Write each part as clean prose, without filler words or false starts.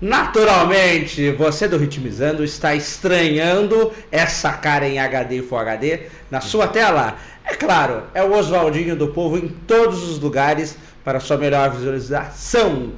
Naturalmente, você do Ritmizando está estranhando essa cara em HD e Full HD na sua tela. É claro, é o Oswaldinho do Povo em todos os lugares para sua melhor visualização.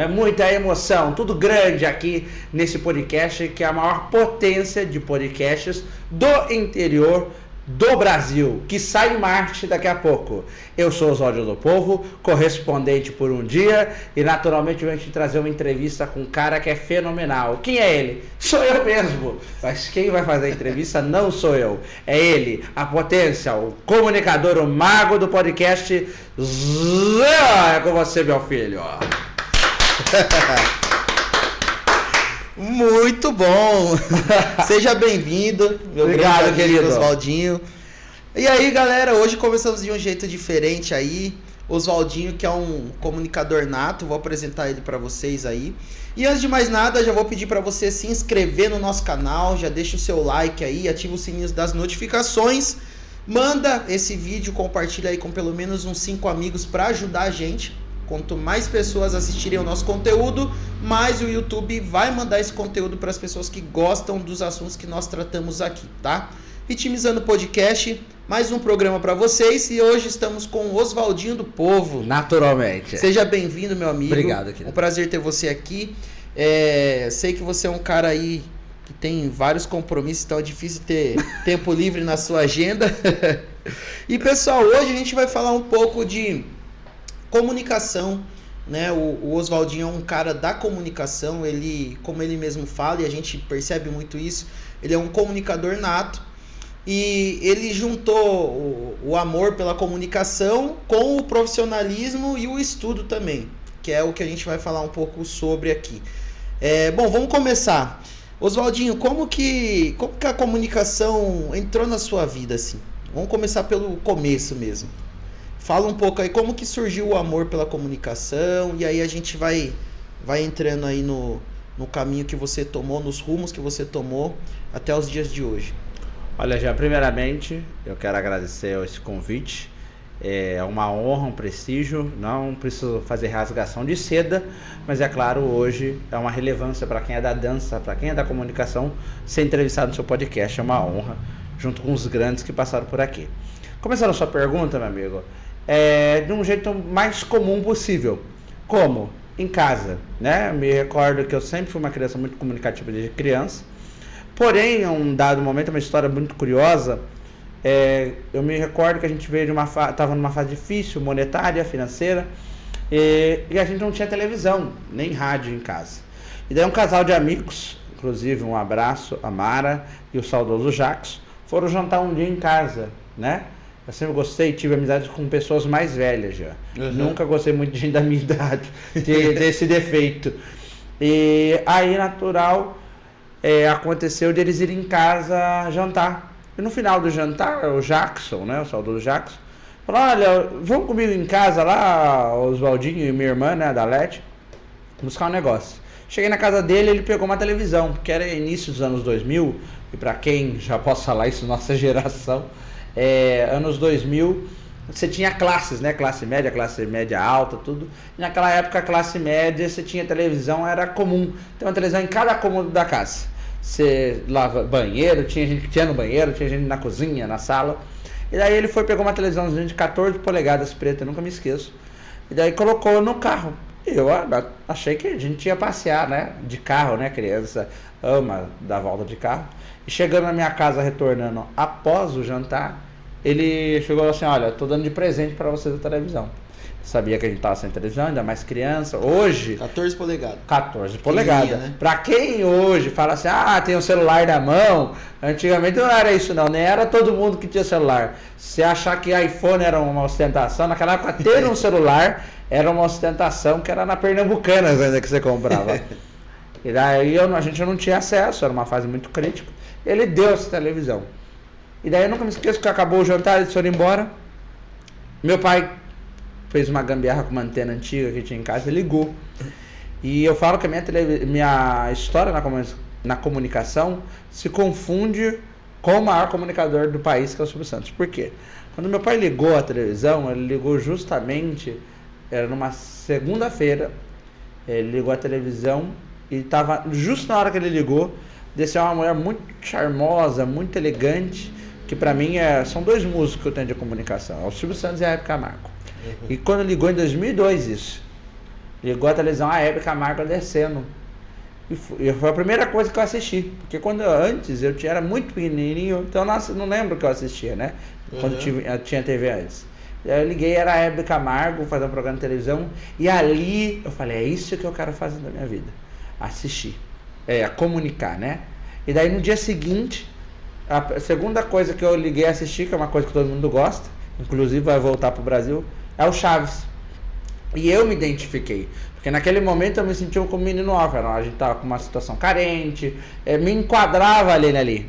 É muita emoção, tudo grande aqui nesse podcast, que é a maior potência de podcasts do interior do Brasil, que sai em Marte daqui a pouco. Eu sou o Oswaldinho do Povo, correspondente por um dia, e naturalmente eu vou te trazer uma entrevista com um cara que é fenomenal. Quem é ele? Sou eu mesmo, mas quem vai fazer a entrevista não sou eu, é ele, a potência, o comunicador, o mago do podcast. É com você, meu filho. Muito bom! Seja bem-vindo, meu Obrigado, querido Oswaldinho. E aí, galera, hoje começamos de um jeito diferente aí. Oswaldinho, que é um comunicador nato, vou apresentar ele para vocês aí. E antes de mais nada, já vou pedir para você se inscrever no nosso canal, já deixa o seu like aí, ativa o sininho das notificações. Manda esse vídeo, compartilha aí com pelo menos uns 5 amigos para ajudar a gente. Quanto mais pessoas assistirem ao nosso conteúdo, mais o YouTube vai mandar esse conteúdo para as pessoas que gostam dos assuntos que nós tratamos aqui, tá? Ritmizando Podcast, mais um programa para vocês, e hoje estamos com o Oswaldinho do Povo. Naturalmente. Seja bem-vindo, meu amigo. Obrigado, querido. Um prazer ter você aqui. Sei que você é um cara aí que tem vários compromissos, então é difícil ter tempo livre na sua agenda. E, pessoal, hoje a gente vai falar um pouco de comunicação, né? O Oswaldinho é um cara da comunicação, ele, como ele mesmo fala, e a gente percebe muito isso, ele é um comunicador nato, e ele juntou o amor pela comunicação com o profissionalismo e o estudo também, que é o que a gente vai falar um pouco sobre aqui. Bom, vamos começar. Oswaldinho, como que a comunicação entrou na sua vida, assim? Vamos começar pelo começo mesmo. Fala um pouco aí como que surgiu o amor pela comunicação, e aí a gente vai entrando aí no caminho que você tomou, nos rumos que você tomou até os dias de hoje. Olha, já primeiramente eu quero agradecer esse convite. É uma honra, um prestígio. Não preciso fazer rasgação de seda, mas é claro, hoje é uma relevância para quem é da dança, para quem é da comunicação, ser entrevistado no seu podcast é uma honra, junto com os grandes que passaram por aqui. Começando a sua pergunta, meu amigo, de um jeito mais comum possível. Como? Em casa, né? Me recordo que eu sempre fui uma criança muito comunicativa desde criança. Porém, em um dado momento, uma história muito curiosa, eu me recordo que a gente veio estava numa fase difícil, monetária, financeira, e a gente não tinha televisão, nem rádio em casa. E daí um casal de amigos, inclusive um abraço, a Mara e o saudoso Jacques, foram jantar um dia em casa, né? Eu sempre gostei, tive amizade com pessoas mais velhas já. Uhum. Nunca gostei muito de gente da minha idade, desse defeito. E aí, natural, aconteceu de eles irem em casa jantar. E no final do jantar, o Jackson, né, o saudoso Jackson, falou: olha, vamos comigo em casa lá, Oswaldinho e minha irmã, né, a Dalete, buscar um negócio. Cheguei na casa dele, ele pegou uma televisão, porque era início dos anos 2000, e para quem já posso falar isso, nossa geração, anos 2000, você tinha classes, né? Classe média alta, tudo. E naquela época, a classe média, você tinha televisão, era comum ter uma televisão em cada cômodo da casa. Você lava banheiro, tinha gente que tinha no banheiro, tinha gente na cozinha, na sala. E daí ele pegou uma televisãozinha de 14 polegadas preta, nunca me esqueço. E daí colocou no carro. E eu achei que a gente ia passear, né? De carro, né? Criança ama dar volta de carro. E chegando na minha casa, retornando após o jantar, ele chegou assim: olha, tô dando de presente para vocês a televisão. Sabia que a gente tava sem televisão, ainda mais criança. Hoje... 14 polegadas. 14 polegadas. Né? Pra quem hoje fala assim, tem o celular na mão, antigamente não era isso não, nem era todo mundo que tinha celular. Se achar que iPhone era uma ostentação, naquela época ter um celular era uma ostentação, que era na Pernambucana que você comprava. E daí a gente não tinha acesso, era uma fase muito crítica. Ele deu essa televisão. E daí eu nunca me esqueço que acabou o jantar, eles foram embora. Meu pai fez uma gambiarra com uma antena antiga que tinha em casa e ligou. E eu falo que a minha história na comunicação se confunde com o maior comunicador do país, que é o Silvio Santos. Por quê? Quando meu pai ligou a televisão, ele ligou justamente, era numa segunda-feira, Ele ligou a televisão e tava, justo na hora que ele ligou, desceu uma mulher muito charmosa, muito elegante, que pra mim são dois músicos que eu tenho de comunicação, é o Silvio Santos e a Hebe Camargo. E quando ligou em 2002 isso, ligou a televisão, a Hebe Camargo descendo. E foi a primeira coisa que eu assisti, porque antes eu era muito pequenininho, então eu não lembro que eu assistia, né? Quando tinha TV antes. Aí eu liguei, era a Hebe Camargo fazendo um programa de televisão, e ali eu falei, é isso que eu quero fazer na minha vida, assistir, comunicar, né? E daí no dia seguinte, a segunda coisa que eu liguei a assistir, que é uma coisa que todo mundo gosta, inclusive vai voltar pro Brasil, é o Chaves. E eu me identifiquei, porque naquele momento eu me sentia como um menino órfão, a gente tava com uma situação carente, me enquadrava ali.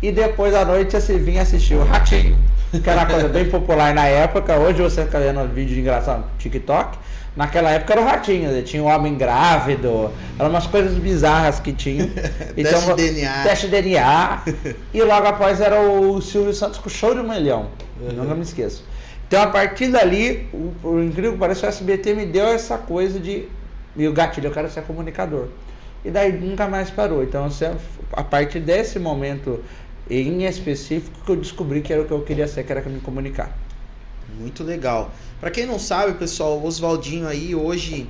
E depois à noite eu vinha assistir o Ratinho, que era uma coisa bem popular na época. Hoje você fica vendo vídeos engraçados no TikTok, naquela época era o Ratinho, tinha um homem grávido, eram umas coisas bizarras que tinha. Então, teste de DNA. E logo após era o Silvio Santos com o Show de 1 Milhão, nunca me esqueço. Então, a partir dali, o incrível que parece, o SBT me deu essa coisa de... E o gatilho, eu quero ser comunicador. E daí nunca mais parou. Então, a partir desse momento em específico, que eu descobri que era o que eu queria ser, que era me comunicar. Muito legal. Para quem não sabe, pessoal, o Oswaldinho aí hoje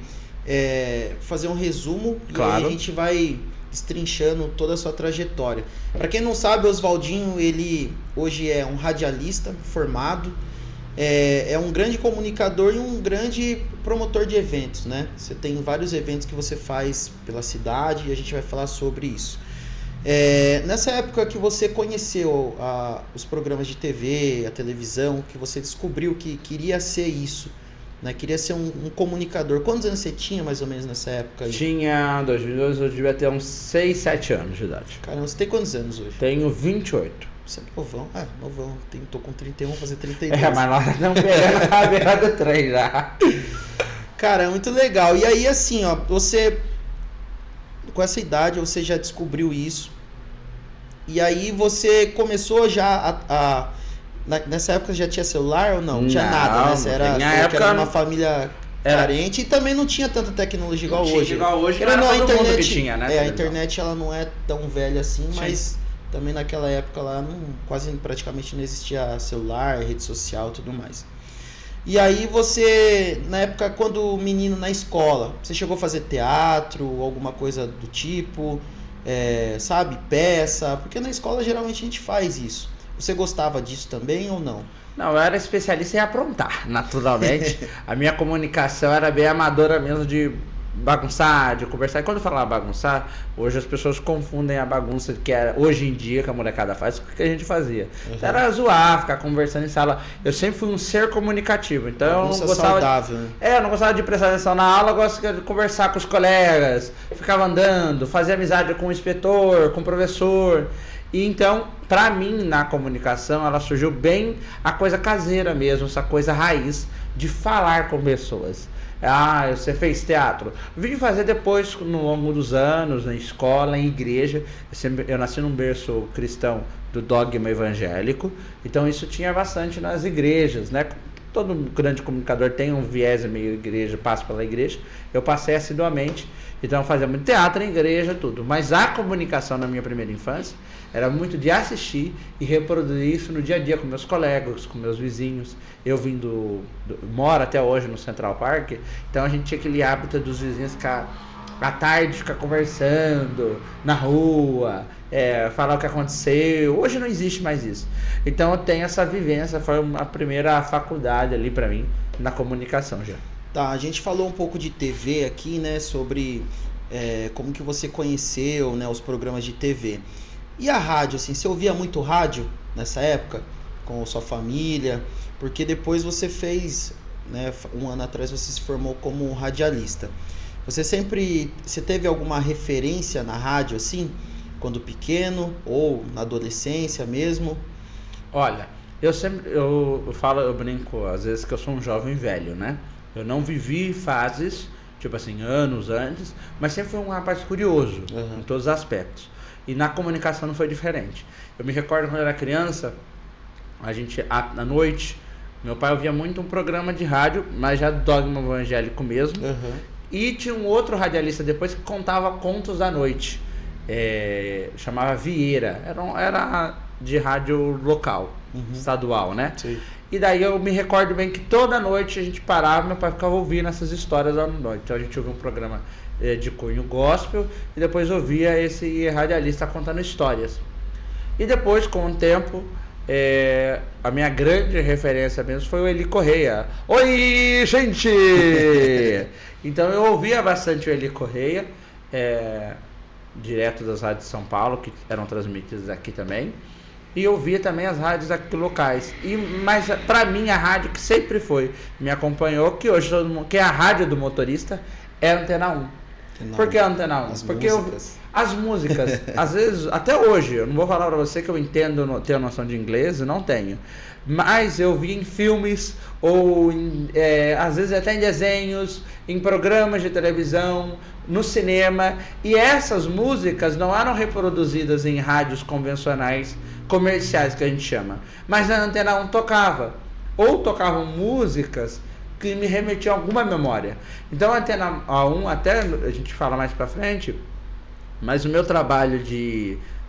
fazer um resumo, claro. E aí a gente vai destrinchando toda a sua trajetória. Para quem não sabe, o Oswaldinho, ele hoje é um radialista formado, é um grande comunicador e um grande promotor de eventos, né? Você tem vários eventos que você faz pela cidade e a gente vai falar sobre isso. Nessa época que você conheceu os programas de TV, a televisão, que você descobriu que queria ser isso, né? Queria ser um comunicador. Quantos anos você tinha mais ou menos nessa época aí? Tinha, 2002, eu devia ter uns 6, 7 anos de idade. Caramba, você tem quantos anos hoje? Tenho 28. Você é novão? Novão. Tô com 31, vou fazer 32. Mas nós não pegamos a beira do trem já. Cara, é muito legal. E aí, assim, ó, você... Com essa idade, você já descobriu isso. E aí, você começou já nessa época, já tinha celular ou não? Não tinha nada, né? Você era uma família carente e também não tinha tanta tecnologia igual hoje. Igual hoje, não era todo mundo que tinha, né? A internet, ela não é tão velha assim, mas... Também naquela época lá praticamente não existia celular, rede social e tudo mais. E aí você, na época quando menino na escola, você chegou a fazer teatro, alguma coisa do tipo, sabe, peça? Porque na escola geralmente a gente faz isso. Você gostava disso também ou não? Não, eu era especialista em aprontar, naturalmente. A minha comunicação era bem amadora mesmo, de bagunçar, de conversar. E quando eu falava bagunçar, hoje as pessoas confundem a bagunça que era hoje em dia que a molecada faz com o que a gente fazia. Então, era zoar, ficar conversando em sala. Eu sempre fui um ser comunicativo, então eu não gostava saudável, né? Eu não gostava de prestar atenção na aula, eu gosto de conversar com os colegas, ficava andando, fazer amizade com o inspetor, com o professor. E então, pra mim, na comunicação, ela surgiu bem a coisa caseira mesmo, essa coisa raiz de falar com pessoas. Você fez teatro. Vim fazer depois, no longo dos anos, na escola, em igreja. Eu nasci num berço cristão do dogma evangélico, então isso tinha bastante nas igrejas, né? Todo grande comunicador tem um viés meio igreja, passa pela igreja. Eu passei assiduamente, então eu fazia muito teatro em igreja, tudo. Mas a comunicação na minha primeira infância era muito de assistir e reproduzir isso no dia a dia com meus colegas, com meus vizinhos. Eu vim moro até hoje no Central Park, então a gente tinha aquele hábito dos vizinhos ficar à tarde, ficar conversando na rua, falar o que aconteceu. Hoje não existe mais isso. Então eu tenho essa vivência, foi a primeira faculdade ali pra mim na comunicação já. Tá, a gente falou um pouco de TV aqui, né, sobre como que você conheceu, né, os programas de TV. E a rádio, assim, você ouvia muito rádio nessa época, com a sua família? Porque depois você fez, né, um ano atrás você se formou como radialista. Você teve alguma referência na rádio, assim, quando pequeno, ou na adolescência mesmo? Olha, eu brinco às vezes que eu sou um jovem velho, né? Eu não vivi fases, tipo assim, anos antes, mas sempre fui um rapaz curioso, em todos os aspectos. E na comunicação não foi diferente. Eu me recordo quando eu era criança, a gente, à noite, meu pai ouvia muito um programa de rádio, mas já do dogma evangélico mesmo. E tinha um outro radialista depois que contava contos da noite. Chamava Vieira. Era de rádio local, estadual, né? Sim. E daí eu me recordo bem que toda noite a gente parava, meu pai ficava ouvindo essas histórias à noite. Então a gente ouvia um programa de cunho gospel e depois ouvia esse radialista contando histórias. E depois, com o tempo, a minha grande referência mesmo foi o Eli Correia. Oi, gente! Então eu ouvia bastante o Eli Correia, direto das rádios de São Paulo, que eram transmitidas aqui também. E eu via também as rádios aqui locais. Mas pra mim a rádio que sempre me acompanhou, que hoje todo mundo, que é a rádio do motorista, é a Antena 1. Por que a Antena 1? Porque as músicas, às vezes, até hoje, eu não vou falar pra você que eu entendo, tenho noção de inglês, eu não tenho. Mas eu vi em filmes, ou às vezes até em desenhos, em programas de televisão, no cinema. E essas músicas não eram reproduzidas em rádios convencionais, comerciais que a gente chama. Mas na Antena 1 tocava. Ou tocavam músicas que me remetiam a alguma memória. Então a Antena 1, até a gente fala mais pra frente, mas o meu trabalho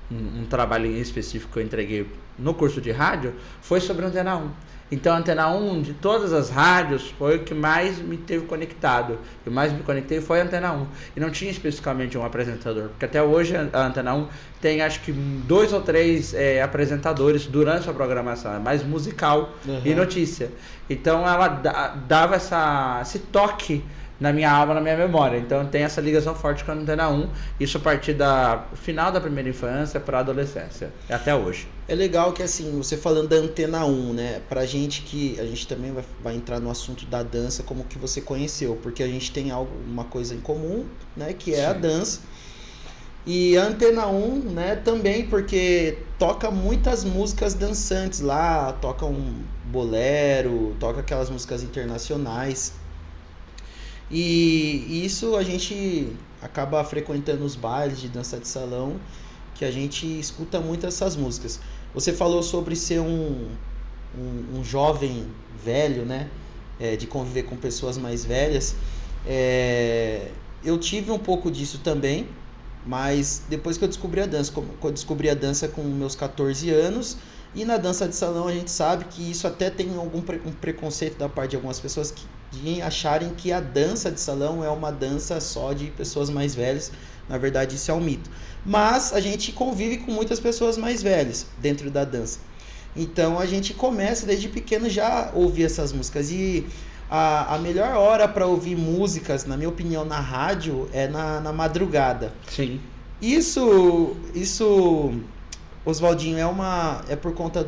um trabalho em específico que eu entreguei no curso de rádio foi sobre a Antena 1. Então a Antena 1, de todas as rádios, foi o que mais me teve conectado. O que mais me conectei foi a Antena 1. E não tinha especificamente um apresentador, porque até hoje a Antena 1 tem acho que 2 ou 3 apresentadores durante a programação, é mais musical e notícia. Então ela dava esse toque na minha alma, na minha memória. Então tem essa ligação forte com a Antena 1, isso a partir da final da primeira infância para a adolescência, até hoje. É legal que assim, você falando da Antena 1, né, pra gente que a gente também vai entrar no assunto da dança, como que você conheceu, porque a gente tem uma coisa em comum, né, que é a dança. E a Antena 1, né, também porque toca muitas músicas dançantes lá, toca um bolero, toca aquelas músicas internacionais. E isso a gente acaba frequentando os bailes de dança de salão, que a gente escuta muito essas músicas. Você falou sobre ser um jovem velho, né? De conviver com pessoas mais velhas. Eu tive um pouco disso também, mas depois que eu descobri a dança, eu descobri a dança com meus 14 anos, e na dança de salão a gente sabe que isso até tem um preconceito da parte de algumas pessoas de acharem que a dança de salão é uma dança só de pessoas mais velhas. Na verdade isso é um mito. Mas a gente convive com muitas pessoas mais velhas dentro da dança. Então a gente começa desde pequeno já a ouvir essas músicas. E a melhor hora para ouvir músicas, na minha opinião, na rádio é na madrugada. Sim. Isso Oswaldinho, é por conta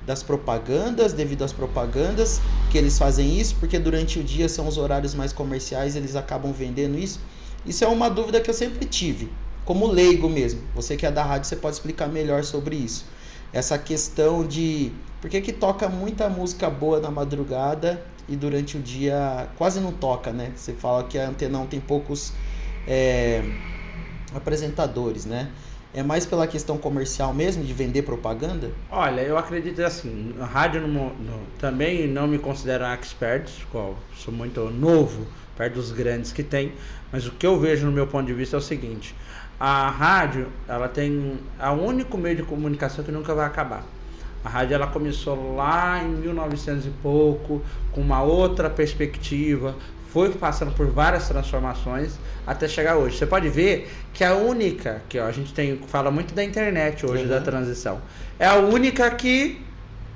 das propagandas, devido às propagandas que eles fazem isso, porque durante o dia são os horários mais comerciais, eles acabam vendendo isso. Isso é uma dúvida que eu sempre tive, como leigo mesmo. Você que é da rádio, você pode explicar melhor sobre isso. Essa questão de por que toca muita música boa na madrugada e durante o dia quase não toca, né? Você fala que a Antena 1 tem poucos apresentadores, né? É mais pela questão comercial mesmo, de vender propaganda? Olha, eu acredito assim, a rádio também não me considero um expert, sou muito novo, perto dos grandes que tem, mas o que eu vejo no meu ponto de vista é o seguinte: a rádio, ela tem o único meio de comunicação que nunca vai acabar. A rádio, ela começou lá em 1900 e pouco, com uma outra perspectiva, foi passando por várias transformações até chegar hoje. Você pode ver que a única, que a gente fala muito da internet hoje, da transição, é a única que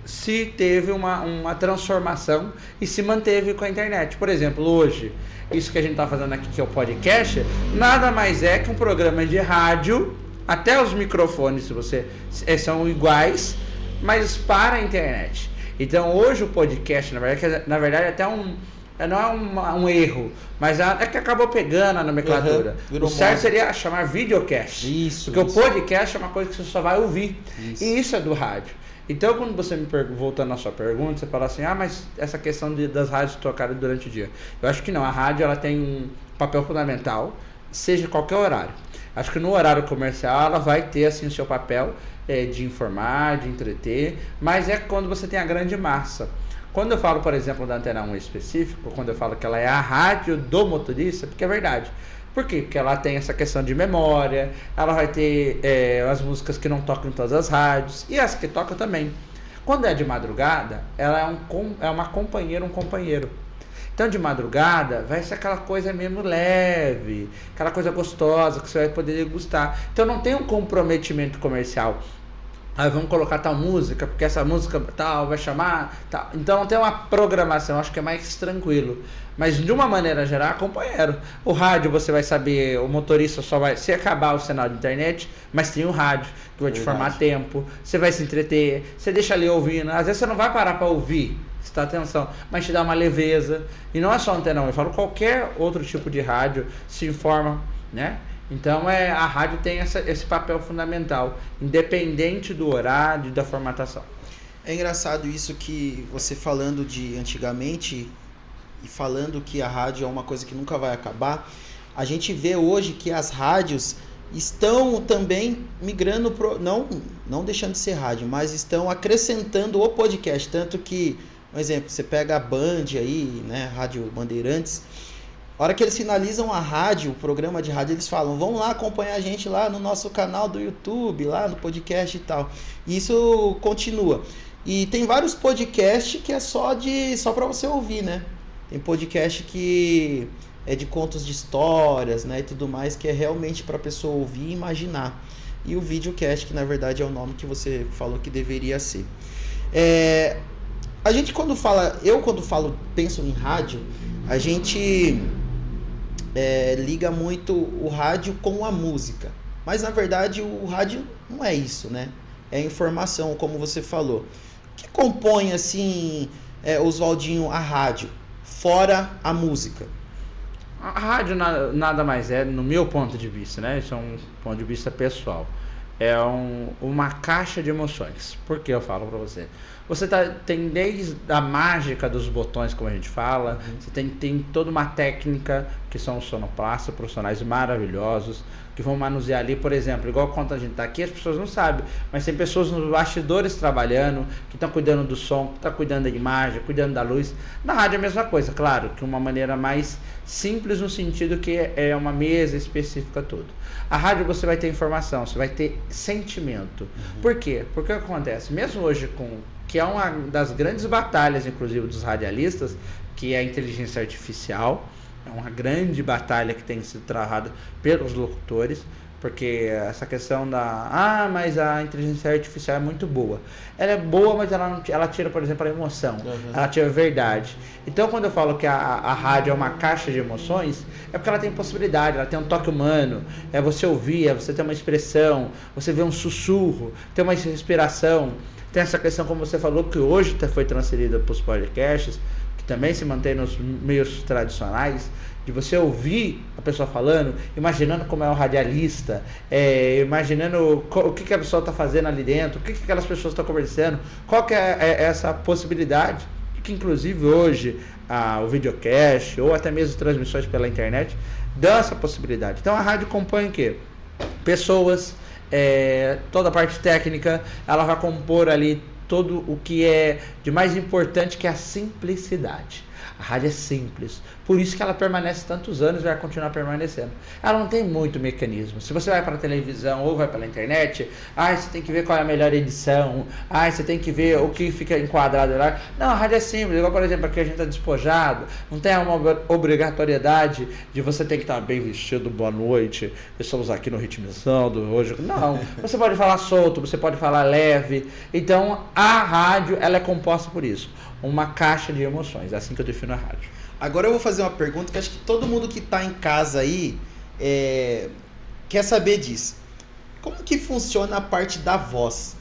se teve uma transformação e se manteve com a internet. Por exemplo, hoje, isso que a gente está fazendo aqui, que é o podcast, nada mais é que um programa de rádio, até os microfones são iguais, mas para a internet. Então hoje o podcast, na verdade até não é um erro, mas é que acabou pegando a nomenclatura. O certo seria chamar videocast. Isso. Porque o podcast é uma coisa que você só vai ouvir. Isso. E isso é do rádio. Então, quando você voltando à sua pergunta, você fala assim, mas essa questão das rádios tocarem durante o dia. Eu acho que não, a rádio ela tem um papel fundamental, seja qualquer horário. Acho que no horário comercial ela vai ter assim o seu papel de informar, de entreter, mas é quando você tem a grande massa. Quando eu falo, por exemplo, da Antena 1 específico, quando eu falo que ela é a rádio do motorista, porque é verdade. Por quê? Porque ela tem essa questão de memória, ela vai ter as músicas que não tocam em todas as rádios, e as que tocam também. Quando é de madrugada, ela é uma companheira, um companheiro. Então, de madrugada, vai ser aquela coisa mesmo leve, aquela coisa gostosa que você vai poder degustar. Então, não tem um comprometimento comercial. Vamos colocar tal música, porque essa música tal vai chamar, tal. Então não tem uma programação, acho que é mais tranquilo. Mas de uma maneira geral, companheiro. O rádio você vai saber, o motorista só vai, se acabar o sinal de internet, mas tem o rádio, que vai te formar tempo, você vai se entreter, você deixa ali ouvindo, às vezes você não vai parar para ouvir, você tá atenção, mas te dá uma leveza. E não é só Antena 1, eu falo qualquer outro tipo de rádio, se informa, né? Então a rádio tem esse papel fundamental, independente do horário e da formatação. É engraçado isso que você falando de antigamente e falando que a rádio é uma coisa que nunca vai acabar. A gente vê hoje que as rádios estão também migrando, não deixando de ser rádio, mas estão acrescentando o podcast. Tanto que, por exemplo, você pega a Band aí, né, Rádio Bandeirantes. A hora que eles finalizam a rádio, o programa de rádio, eles falam, vamos lá acompanhar a gente lá no nosso canal do YouTube, lá no podcast e tal. E isso continua. E tem vários podcasts que é só para você ouvir, né? Tem podcast que é de contos de histórias, né, e tudo mais, que é realmente para a pessoa ouvir e imaginar. E o videocast, que na verdade é o nome que você falou que deveria ser. A gente quando penso em rádio, a gente liga muito o rádio com a música. Mas na verdade o rádio não é isso, né? É informação, como você falou. O que compõe assim, Oswaldinho, a rádio, fora a música? A rádio nada mais é, no meu ponto de vista, né? Isso é um ponto de vista pessoal. É uma caixa de emoções. Por que eu falo pra você? Você tem desde a mágica dos botões, como a gente fala, você tem toda uma técnica, que são os sonoplastas, profissionais maravilhosos, que vão manusear ali, por exemplo, igual quando a gente está aqui, as pessoas não sabem, mas tem pessoas nos bastidores trabalhando, que estão cuidando do som, que estão cuidando da imagem, cuidando da luz. Na rádio é a mesma coisa, claro, que uma maneira mais simples no sentido que é uma mesa específica tudo. A rádio você vai ter informação, você vai ter sentimento. Por quê? Porque o que acontece? Mesmo hoje que é uma das grandes batalhas, inclusive, dos radialistas, que é a inteligência artificial. É uma grande batalha que tem sido travada pelos locutores, porque essa questão mas a inteligência artificial é muito boa. Ela é boa, mas ela tira, por exemplo, a emoção, ela tira a verdade. Então, quando eu falo que a rádio é uma caixa de emoções, é porque ela tem possibilidade, ela tem um toque humano, é você ouvir, é você ter uma expressão, você vê um sussurro, tem uma respiração. Tem essa questão, como você falou, que hoje foi transferida para os podcasts, que também se mantém nos meios tradicionais, de você ouvir a pessoa falando, imaginando como é o radialista, imaginando o que a pessoa está fazendo ali dentro, o que aquelas pessoas estão conversando, qual que é essa possibilidade, que inclusive hoje o videocast, ou até mesmo transmissões pela internet, dão essa possibilidade. Então a rádio compõe o quê? Pessoas, toda a parte técnica, ela vai compor ali todo o que é de mais importante, que é a simplicidade. A rádio é simples, por isso que ela permanece tantos anos e vai continuar permanecendo. Ela não tem muito mecanismo. Se você vai para a televisão ou vai pela internet, você tem que ver qual é a melhor edição, você tem que ver o que fica enquadrado lá. Não, a rádio é simples, igual por exemplo aqui a gente está despojado, não tem uma obrigatoriedade de você ter que estar bem vestido, boa noite, estamos aqui no Ritmizão do hoje. Não, você pode falar solto, você pode falar leve. Então a rádio, ela é composta por isso, uma caixa de emoções, é assim que eu defino a rádio. Agora eu vou fazer uma pergunta que acho que todo mundo que está em casa aí quer saber disso. Como que funciona a parte da voz?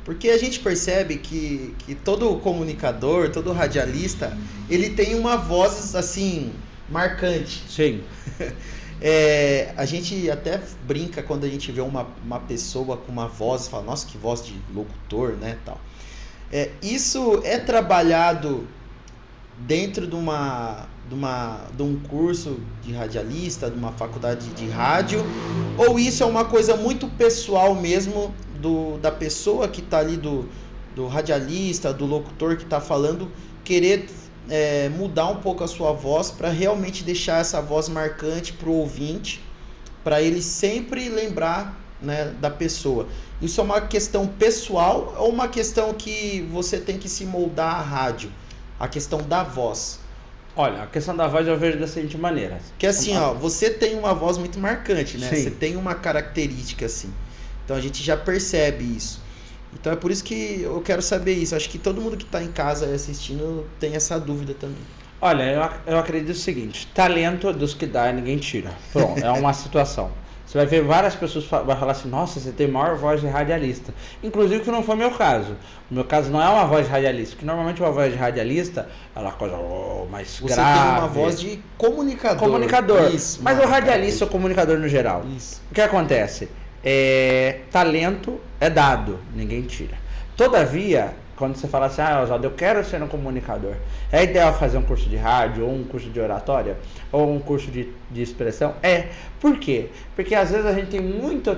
Porque a gente percebe que todo comunicador, todo radialista, ele tem uma voz assim, marcante. Sim. A gente até brinca quando a gente vê uma pessoa com uma voz e fala, nossa, que voz de locutor, né, tal. Isso é trabalhado dentro de um curso de radialista, de uma faculdade de rádio, ou isso é uma coisa muito pessoal mesmo da pessoa que está ali do radialista, do locutor que está falando, querer mudar um pouco a sua voz para realmente deixar essa voz marcante para o ouvinte, para ele sempre lembrar, né, da pessoa. Isso é uma questão pessoal ou uma questão que você tem que se moldar à rádio? A questão da voz. Olha, a questão da voz eu vejo da seguinte maneira. Que assim, ó, você tem uma voz muito marcante, né? Sim. Você tem uma característica assim. Então a gente já percebe isso. Então é por isso que eu quero saber isso. Acho que todo mundo que está em casa assistindo tem essa dúvida também. Olha, eu acredito o seguinte, talento dos que dá ninguém tira. Pronto, é uma situação. Você vai ver várias pessoas vai falar assim, nossa, você tem maior voz de radialista. Inclusive que não foi meu caso. O meu caso não é uma voz de radialista, porque normalmente uma voz de radialista é uma coisa mais você grave. Você tem uma voz de comunicador. Comunicador. Isso, mas o radialista é o comunicador no geral. Isso. O que acontece? Talento é dado, ninguém tira. Todavia, quando você fala assim, Oswaldo, eu quero ser um comunicador, é ideal fazer um curso de rádio, ou um curso de oratória, ou um curso de expressão? Por quê? Porque às vezes a gente tem muita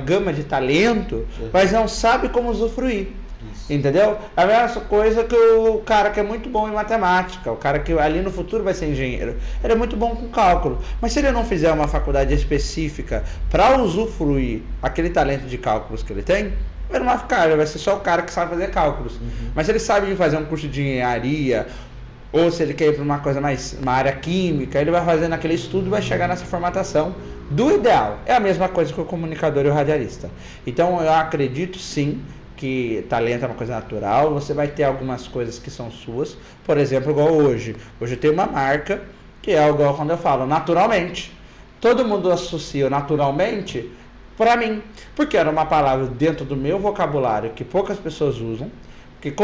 gama de talento, mas não sabe como usufruir. Isso. Entendeu? É a mesma coisa que o cara que é muito bom em matemática, o cara que ali no futuro vai ser engenheiro, ele é muito bom com cálculo, mas se ele não fizer uma faculdade específica para usufruir aquele talento de cálculos que ele tem, ele não vai ficar, ele vai ser só o cara que sabe fazer cálculos. Mas se ele sabe fazer um curso de engenharia, ou se ele quer ir para uma coisa mais, uma área química, ele vai fazendo aquele estudo e vai chegar nessa formatação do ideal. É a mesma coisa que o comunicador e o radialista. Então eu acredito sim que talento é uma coisa natural, você vai ter algumas coisas que são suas, por exemplo, igual hoje. Hoje tem uma marca que é igual quando eu falo naturalmente. Todo mundo associa o naturalmente para mim, porque era uma palavra dentro do meu vocabulário que poucas pessoas usam, que que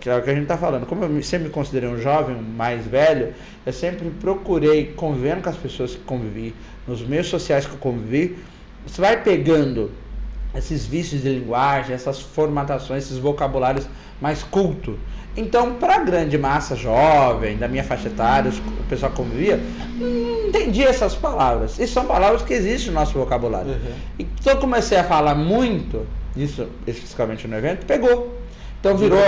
é o que a gente está falando, como eu sempre me considerei um jovem, um mais velho, eu sempre procurei, convivendo com as pessoas que convivi, nos meios sociais que eu convivi, você vai pegando esses vícios de linguagem, essas formatações, esses vocabulários mais culto. Então, para a grande massa jovem, da minha faixa etária, o pessoal que convivia, não entendia essas palavras. E são palavras que existem no nosso vocabulário. Então, eu comecei a falar muito, isso especificamente no evento, pegou. Então, virou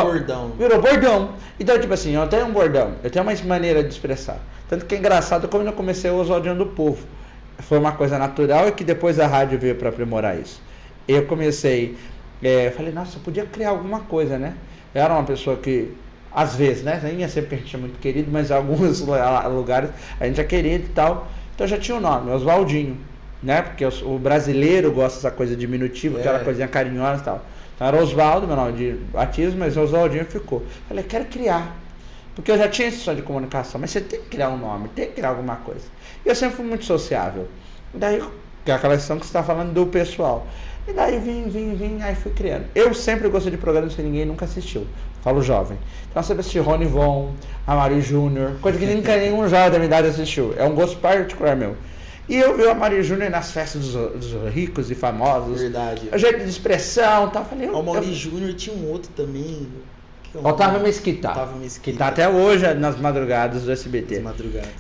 bordão. Então, tipo assim, eu tenho um bordão, eu tenho uma maneira de expressar. Tanto que é engraçado como eu comecei a usar o Oswaldinho do Povo. Foi uma coisa natural e que depois a rádio veio para aprimorar isso. Eu comecei, falei, nossa, eu podia criar alguma coisa, né? Eu era uma pessoa que, às vezes, né? Nem é sempre que a gente é muito querido, mas em alguns lugares a gente é querido e tal. Então já tinha o nome, Oswaldinho, né? Porque o brasileiro gosta dessa coisa diminutiva, aquela coisinha carinhosa e tal. Então era Oswaldo, meu nome de batismo, mas Oswaldinho ficou. Falei, quero criar. Porque eu já tinha esse sonho de comunicação, mas você tem que criar um nome, tem que criar alguma coisa. E eu sempre fui muito sociável. Daí, que é aquela questão que você está falando do pessoal. E daí vim, aí fui criando. Eu sempre gostei de programas que ninguém nunca assistiu. Falo jovem. Então eu sempre assisti Rony Von, Amari Júnior, coisa que nenhum jovem da minha idade assistiu. É um gosto particular meu. E eu vi o Amari Júnior nas festas dos ricos e famosos. Verdade. O jeito de expressão e tal. Falei, o Amari Júnior tinha um outro também. Otávio Mesquita. Que tá até hoje nas madrugadas do SBT.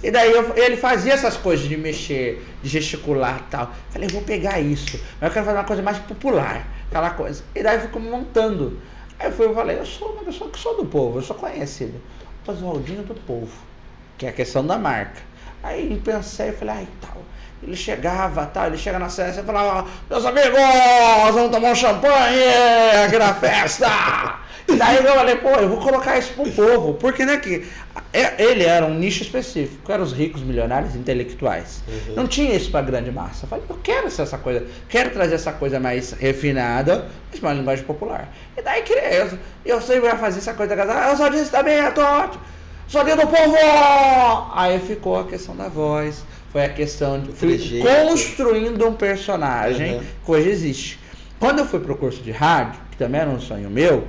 E daí ele fazia essas coisas de mexer, de gesticular e tal. Falei, eu vou pegar isso. Mas eu quero fazer uma coisa mais popular. Aquela coisa. E daí eu fico montando. Aí eu falei, eu sou uma pessoa que sou do povo, eu sou conhecido. Oswaldinho do Povo. Que é a questão da marca. Aí pensei, falei, tal. Ele chegava, ele chega na festa e falava, meus amigos, vamos tomar um champanhe aqui na festa. E daí eu falei, eu vou colocar isso pro povo, porque né, que ele era um nicho específico, eram os ricos, milionários, intelectuais. Não tinha isso pra grande massa. Eu falei, eu quero ser essa coisa, quero trazer essa coisa mais refinada, mas uma linguagem popular. E daí eu sempre ia fazer essa coisa da casa, eu só disse também, eu tô ótimo, sou do povo! Aí ficou a questão da voz, foi a questão de construindo um personagem que hoje existe. Quando eu fui pro curso de rádio, que também era um sonho meu,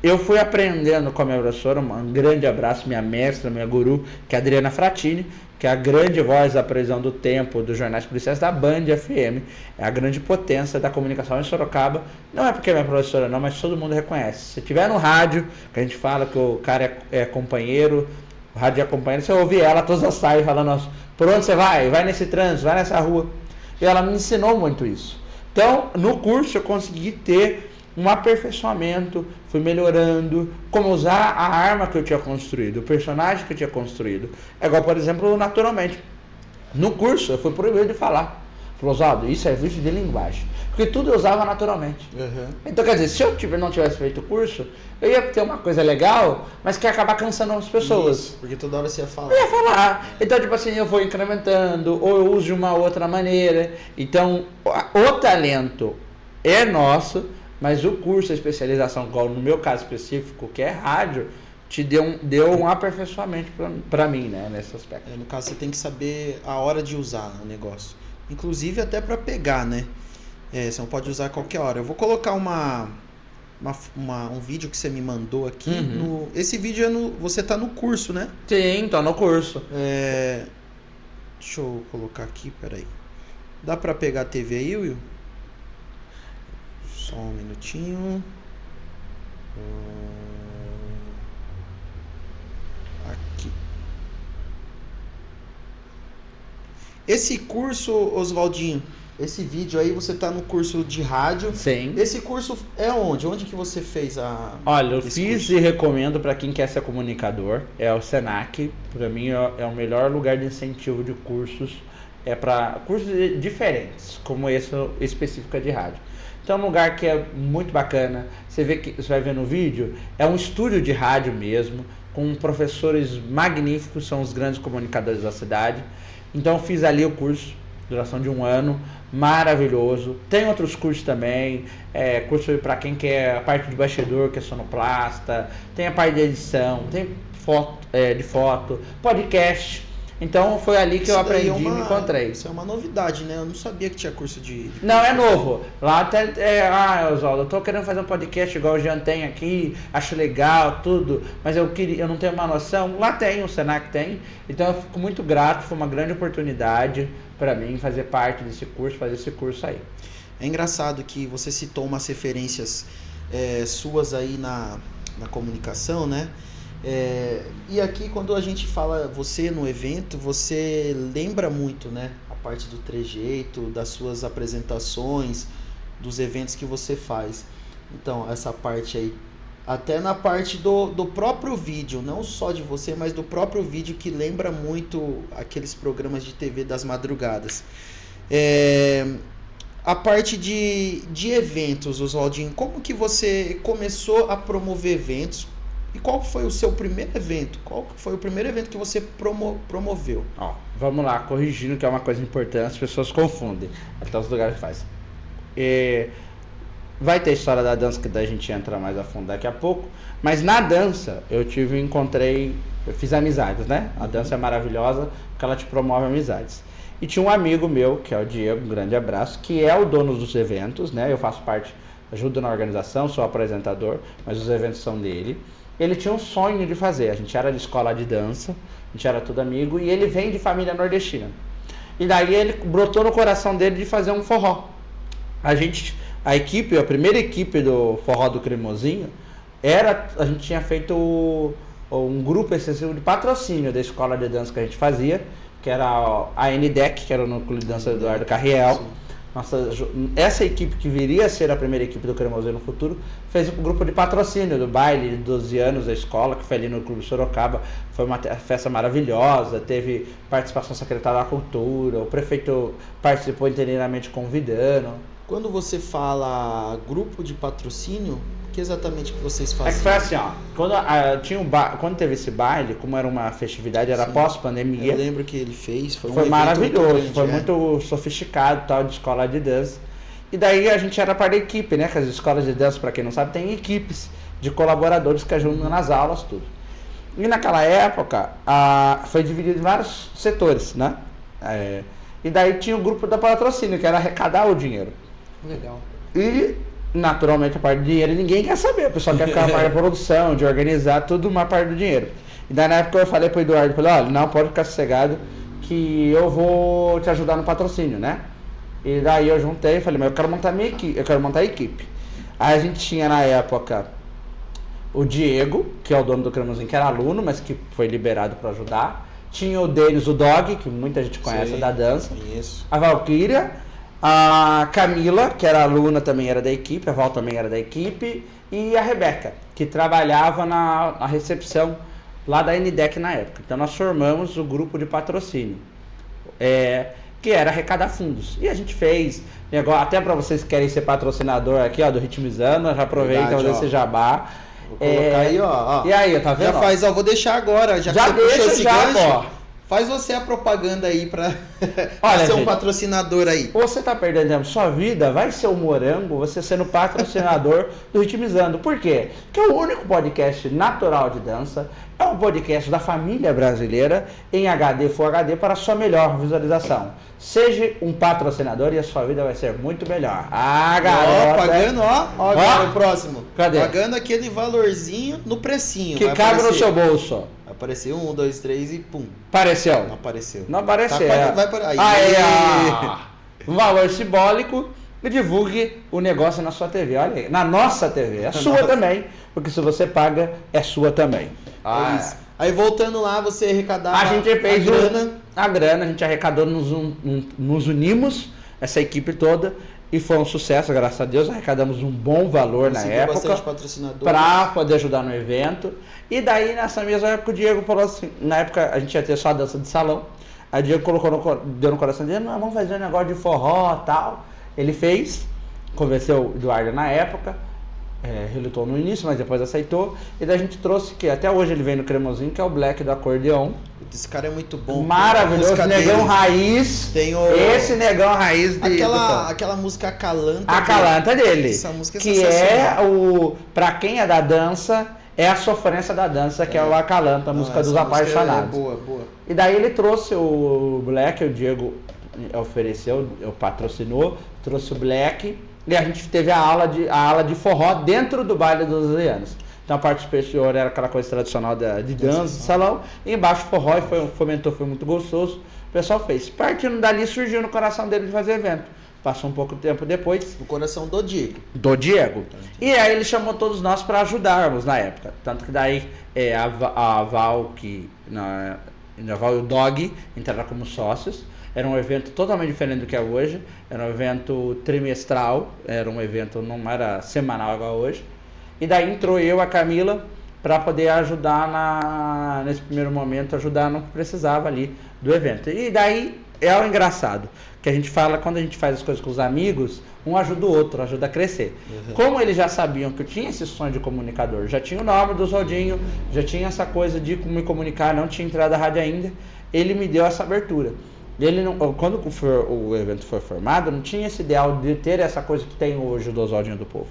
eu fui aprendendo com a minha professora, um grande abraço, minha mestra, minha guru, que é a Adriana Fratini, que é a grande voz da previsão do tempo dos jornais policiais da Band FM, é a grande potência da comunicação em Sorocaba. Não é porque é minha professora não, mas todo mundo reconhece. Se tiver no rádio, que a gente fala que o cara é companheiro, o rádio é companheiro, você ouvir ela todas as tardes falando, por onde você vai? Vai nesse trânsito, vai nessa rua. E ela me ensinou muito isso. Então, no curso eu consegui ter um aperfeiçoamento, fui melhorando como usar a arma que eu tinha construído, o personagem que eu tinha construído. É igual, por exemplo, naturalmente. No curso eu fui proibido de falar. Falou, Oswaldo, isso é vício de linguagem. Porque tudo eu usava naturalmente. Então, quer dizer, se eu não tivesse feito o curso, eu ia ter uma coisa legal, mas que ia acabar cansando as pessoas. Isso, porque toda hora você ia falar. Eu ia falar. Então, tipo assim, eu vou incrementando, ou eu uso de uma outra maneira. Então, o talento é nosso, mas o curso, a especialização, igual no meu caso específico, que é rádio, te deu um aperfeiçoamento pra mim, né, nesse aspecto. No caso, você tem que saber a hora de usar o negócio. Inclusive até pra pegar, né? Você não pode usar a qualquer hora. Eu vou colocar um vídeo que você me mandou aqui. Esse vídeo você tá no curso, né? Sim, tô no curso. Deixa eu colocar aqui, peraí. Dá pra pegar a TV aí, Will? Só um minutinho. Aqui. Esse curso, Oswaldinho, esse vídeo aí, você tá no curso de rádio. Sim. Esse curso é onde? Onde que você fez Olha, eu fiz curso? E recomendo para quem quer ser comunicador. É o Senac. Para mim é o melhor lugar de incentivo de cursos. É para cursos diferentes, como esse específico de rádio. Então é um lugar que é muito bacana. Você vai ver no vídeo, é um estúdio de rádio mesmo, com professores magníficos, são os grandes comunicadores da cidade. Então eu fiz ali o curso, duração de 1 ano, maravilhoso. Tem outros cursos também, curso para quem quer a parte de bastidor, que é sonoplasta, tem a parte de edição, tem de foto, podcast. Então foi ali que eu aprendi e me encontrei. Isso é uma novidade, né? Eu não sabia que tinha curso de Não, é novo. Lá até Oswaldo, eu tô querendo fazer um podcast igual o Jean tem aqui, acho legal, tudo, mas eu não tenho uma noção. Lá tem, o Senac tem. Então eu fico muito grato, foi uma grande oportunidade para mim fazer parte desse curso, fazer esse curso aí. É engraçado que você citou umas referências suas aí na comunicação, né? E aqui quando a gente fala você no evento, você lembra muito, né? A parte do trejeito, das suas apresentações, dos eventos que você faz. Então, essa parte aí, até na parte do próprio vídeo, não só de você, mas do próprio vídeo, que lembra muito aqueles programas de TV das madrugadas. A parte de eventos, Oswaldinho, como que você começou a promover eventos? E qual foi o seu primeiro evento? Qual foi o primeiro evento que você promoveu? Vamos lá, corrigindo que é uma coisa importante, as pessoas confundem. Até os lugares que faz. Vai ter história da dança que daí a gente entra mais a fundo daqui a pouco. Mas na dança eu fiz amizades, né? A dança é maravilhosa porque ela te promove amizades. E tinha um amigo meu, que é o Diego, um grande abraço, que é o dono dos eventos, né? Eu faço parte, ajudo na organização, sou apresentador, mas os eventos são dele. Ele tinha um sonho de fazer, a gente era de escola de dança, a gente era tudo amigo, e ele vem de família nordestina. E daí ele brotou no coração dele de fazer um forró. A primeira equipe do Forró do Cremosinho, a gente tinha feito um grupo excessivo de patrocínio da escola de dança que a gente fazia, que era a NDEC, que era o Núcleo de Dança do Eduardo Carriel. Essa equipe que viria a ser a primeira equipe do Cremosinho no futuro, fez um grupo de patrocínio do baile de 12 anos da escola, que foi ali no Clube Sorocaba. Foi uma festa maravilhosa, teve participação secretária da cultura, o prefeito participou inteiramente convidando. Quando você fala grupo de patrocínio, o que exatamente que vocês faziam? É que foi assim, quando teve esse baile, como era uma festividade, era pós-pandemia. Eu lembro que ele fez, foi maravilhoso, foi muito sofisticado, tal, de escola de dança. E daí a gente era parte da equipe, né? Que as escolas de dança, para quem não sabe, tem equipes de colaboradores que ajudam nas aulas, tudo. E naquela época, foi dividido em vários setores, né? E daí tinha o grupo da patrocínio, que era arrecadar o dinheiro. Legal. E, naturalmente, a parte do dinheiro ninguém quer saber. O pessoal quer ficar na parte da produção, de organizar tudo, uma parte do dinheiro. E daí na época eu falei pro Eduardo, olha, não, pode ficar sossegado que eu vou te ajudar no patrocínio, né? E daí eu juntei e falei, mas eu quero montar a equipe. Aí a gente tinha na época o Diego, que é o dono do Cremosinho, que era aluno, mas que foi liberado para ajudar. Tinha o Denis, o Dog, que muita gente conhece da dança. Isso. A Valquíria, A Camila, que era aluna, também era da equipe, a Val também era da equipe, e a Rebeca, que trabalhava na recepção lá da NDEC na época. Então nós formamos o grupo de patrocínio, que era arrecadar fundos. E a gente fez, até para vocês que querem ser patrocinador aqui, ó, do Ritmizando, já aproveita para fazer esse jabá. Vou colocar aí, ó. E aí, tá vendo? Já faz, vou deixar agora, já deixa esse gancho, ó. Faz você a propaganda aí pra Olha, ser um gente, patrocinador aí. Você tá perdendo tempo. Sua vida vai ser o Morango, você sendo patrocinador do Ritmizando. Por quê? Porque é o único podcast natural de dança, é um podcast da família brasileira em HD Full HD para a sua melhor visualização. Seja um patrocinador e a sua vida vai ser muito melhor. Ah, garota! Pagando, ó, agora o próximo. Cadê? Pagando aquele valorzinho no precinho. Que cabe no seu bolso. Apareceu 1, 2, 3 e pum. Apareceu. Não apareceu. Não apareceu. Vai para aí. Um valor simbólico e divulgue o negócio na sua TV. Olha aí, na nossa TV. É sua também, porque se você paga, é sua também. É isso. Aí voltando lá, você arrecadava a gente fez a grana, a gente arrecadou, nos unimos, essa equipe toda, e foi um sucesso, graças a Deus, arrecadamos um bom valor na época para poder ajudar no evento. E daí, nessa mesma época, o Diego falou assim, na época a gente ia ter só a dança de salão, aí o Diego deu no coração dele, não, vamos fazer um negócio de forró e tal. Ele fez, convenceu o Eduardo na época, relutou no início, mas depois aceitou. E daí a gente trouxe, que até hoje ele vem no cremosinho, que é o Black do acordeon. Esse cara é muito bom. Maravilhoso, negão raiz. Esse negão raiz aquela música Acalanta. Acalanta dele. Essa música é que sensacional. Pra quem é da dança, é a sofrência da dança, que é o Acalanta, a música dos apaixonados. Boa. E daí ele trouxe o Black, o Diego ofereceu, patrocinou, trouxe o Black. E a gente teve a ala de forró dentro do baile dos Leanos. Então a parte superior era aquela coisa tradicional de dança, de salão. E embaixo forró, e fomentou, foi muito gostoso. O pessoal fez. Partindo dali, surgiu no coração dele de fazer evento. Passou um pouco de tempo depois. No coração do Diego. Do Diego. E aí ele chamou todos nós para ajudarmos na época. Tanto que daí a Val, a Val e o Dog entraram como sócios. Era um evento totalmente diferente do que é hoje. Era um evento trimestral. Era um evento, não era semanal igual hoje. E daí entrou eu, a Camila, para poder ajudar nesse primeiro momento, ajudar no que precisava ali do evento. E daí é o engraçado, que a gente fala, quando a gente faz as coisas com os amigos, um ajuda o outro, ajuda a crescer. Uhum. Como eles já sabiam que eu tinha esse sonho de comunicador, já tinha o nome do Oswaldinho, já tinha essa coisa de me comunicar, não tinha entrado a rádio ainda, ele me deu essa abertura. Quando o evento foi formado, não tinha esse ideal de ter essa coisa que tem hoje do Oswaldinho do Povo.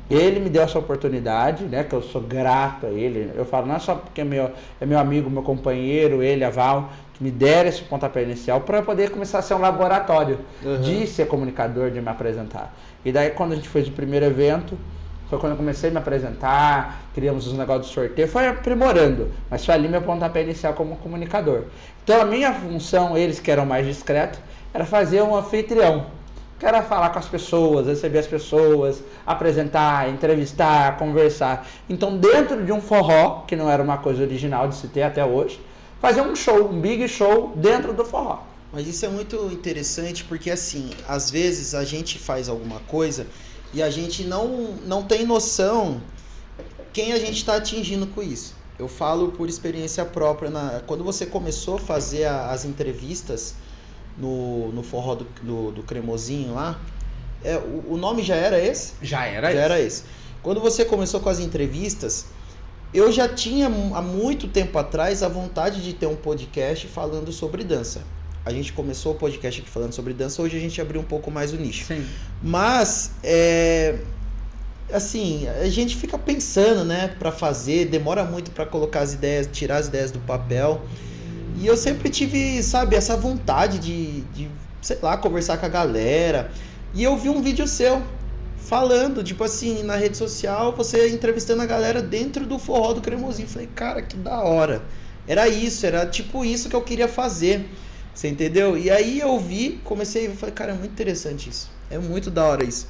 Ele me deu essa oportunidade, né, que eu sou grato a ele. Eu falo, não é só porque é meu amigo, meu companheiro, ele, a Val, que me deram esse pontapé inicial para eu poder começar a ser um laboratório de ser comunicador, de me apresentar. E daí, quando a gente fez o primeiro evento, foi quando eu comecei a me apresentar, criamos os negócios de sorteio, foi aprimorando, mas foi ali meu pontapé inicial como comunicador. Então a minha função, eles que eram mais discretos, era fazer um anfitrião, que era falar com as pessoas, receber as pessoas, apresentar, entrevistar, conversar. Então dentro de um forró, que não era uma coisa original de se ter até hoje, fazer um show, um big show dentro do forró. Mas isso é muito interessante porque assim, às vezes a gente faz alguma coisa e a gente não tem noção quem a gente está atingindo com isso. Eu falo por experiência própria. Quando você começou a fazer as entrevistas no forró do Cremosinho lá, o nome já era esse? Já era esse. Quando você começou com as entrevistas, eu já tinha há muito tempo atrás a vontade de ter um podcast falando sobre dança. A gente começou o podcast aqui falando sobre dança, hoje a gente abriu um pouco mais o nicho. Sim. Mas, assim, a gente fica pensando, né, pra fazer, demora muito pra colocar as ideias, tirar as ideias do papel. E eu sempre tive, sabe, essa vontade de, sei lá, conversar com a galera. E eu vi um vídeo seu falando, tipo assim, na rede social, você entrevistando a galera dentro do forró do Cremosinho. Falei, cara, que da hora. Era tipo isso que eu queria fazer. Você entendeu? E aí eu comecei a ver, falei, cara, é muito interessante isso. É muito da hora isso.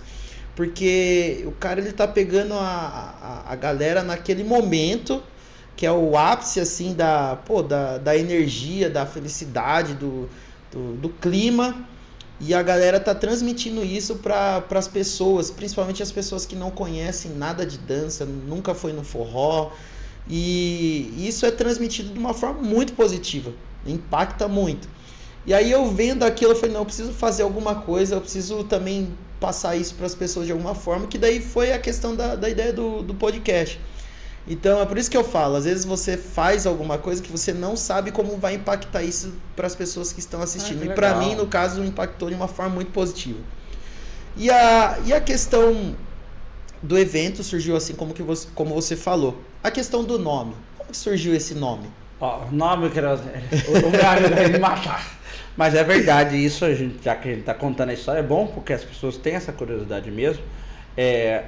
Porque o cara, ele tá pegando a galera naquele momento, que é o ápice, assim, da energia, da felicidade, do clima. E a galera tá transmitindo isso para as pessoas, principalmente as pessoas que não conhecem nada de dança, nunca foi no forró. E isso é transmitido de uma forma muito positiva, impacta muito. E aí eu vendo aquilo, eu falei, não, eu preciso fazer alguma coisa, eu preciso também passar isso para as pessoas de alguma forma, que daí foi a questão da ideia do podcast. Então é por isso que eu falo, às vezes você faz alguma coisa que você não sabe como vai impactar isso para as pessoas que estão assistindo. E para mim, no caso, impactou de uma forma muito positiva. E a questão do evento surgiu assim como você falou. A questão do nome. Como que surgiu esse nome? Ó, o nome que era... O meu amigo vai me matar. Mas é verdade, isso, já que a gente tá contando a história, é bom porque as pessoas têm essa curiosidade mesmo.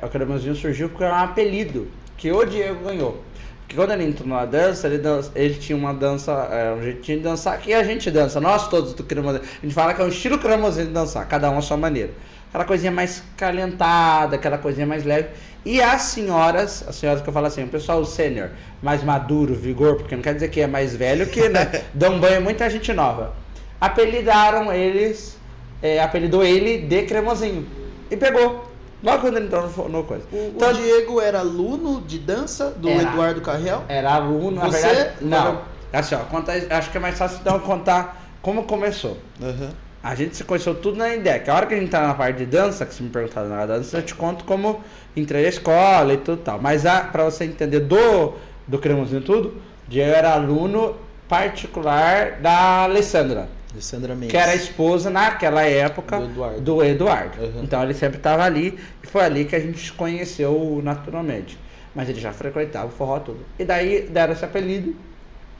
O cremosinho surgiu porque era um apelido que o Diego ganhou. Porque quando ele entrou na dança, ele tinha uma dança, um jeitinho de dançar que a gente dança, nós todos do cremosinho. A gente fala que é um estilo cremosinho de dançar, cada um a sua maneira. Aquela coisinha mais calentada, aquela coisinha mais leve. E as senhoras que eu falo assim, o pessoal sênior, mais maduro, vigor, porque não quer dizer que é mais velho, que né, dão banho muita gente nova. Apelidou ele de cremosinho. E pegou. Logo quando ele entrou no coisa. Então, o Diego era aluno de dança do Eduardo Carrel? Era aluno, na Você? verdade. Não. Assim, ó, acho que é mais fácil então contar como começou. Uhum. A gente se conheceu tudo na IDEC. A hora que a gente tá na parte de dança, que se me perguntaram na dança, eu te conto como entrei na escola e tudo tal. Mas pra você entender do cremosinho e tudo, o Diego era aluno particular da Alessandra Mendes. Que era a esposa naquela época do Eduardo. Uhum. Então ele sempre estava ali e foi ali que a gente se conheceu naturalmente. Mas ele já frequentava o forró tudo. E daí deram esse apelido.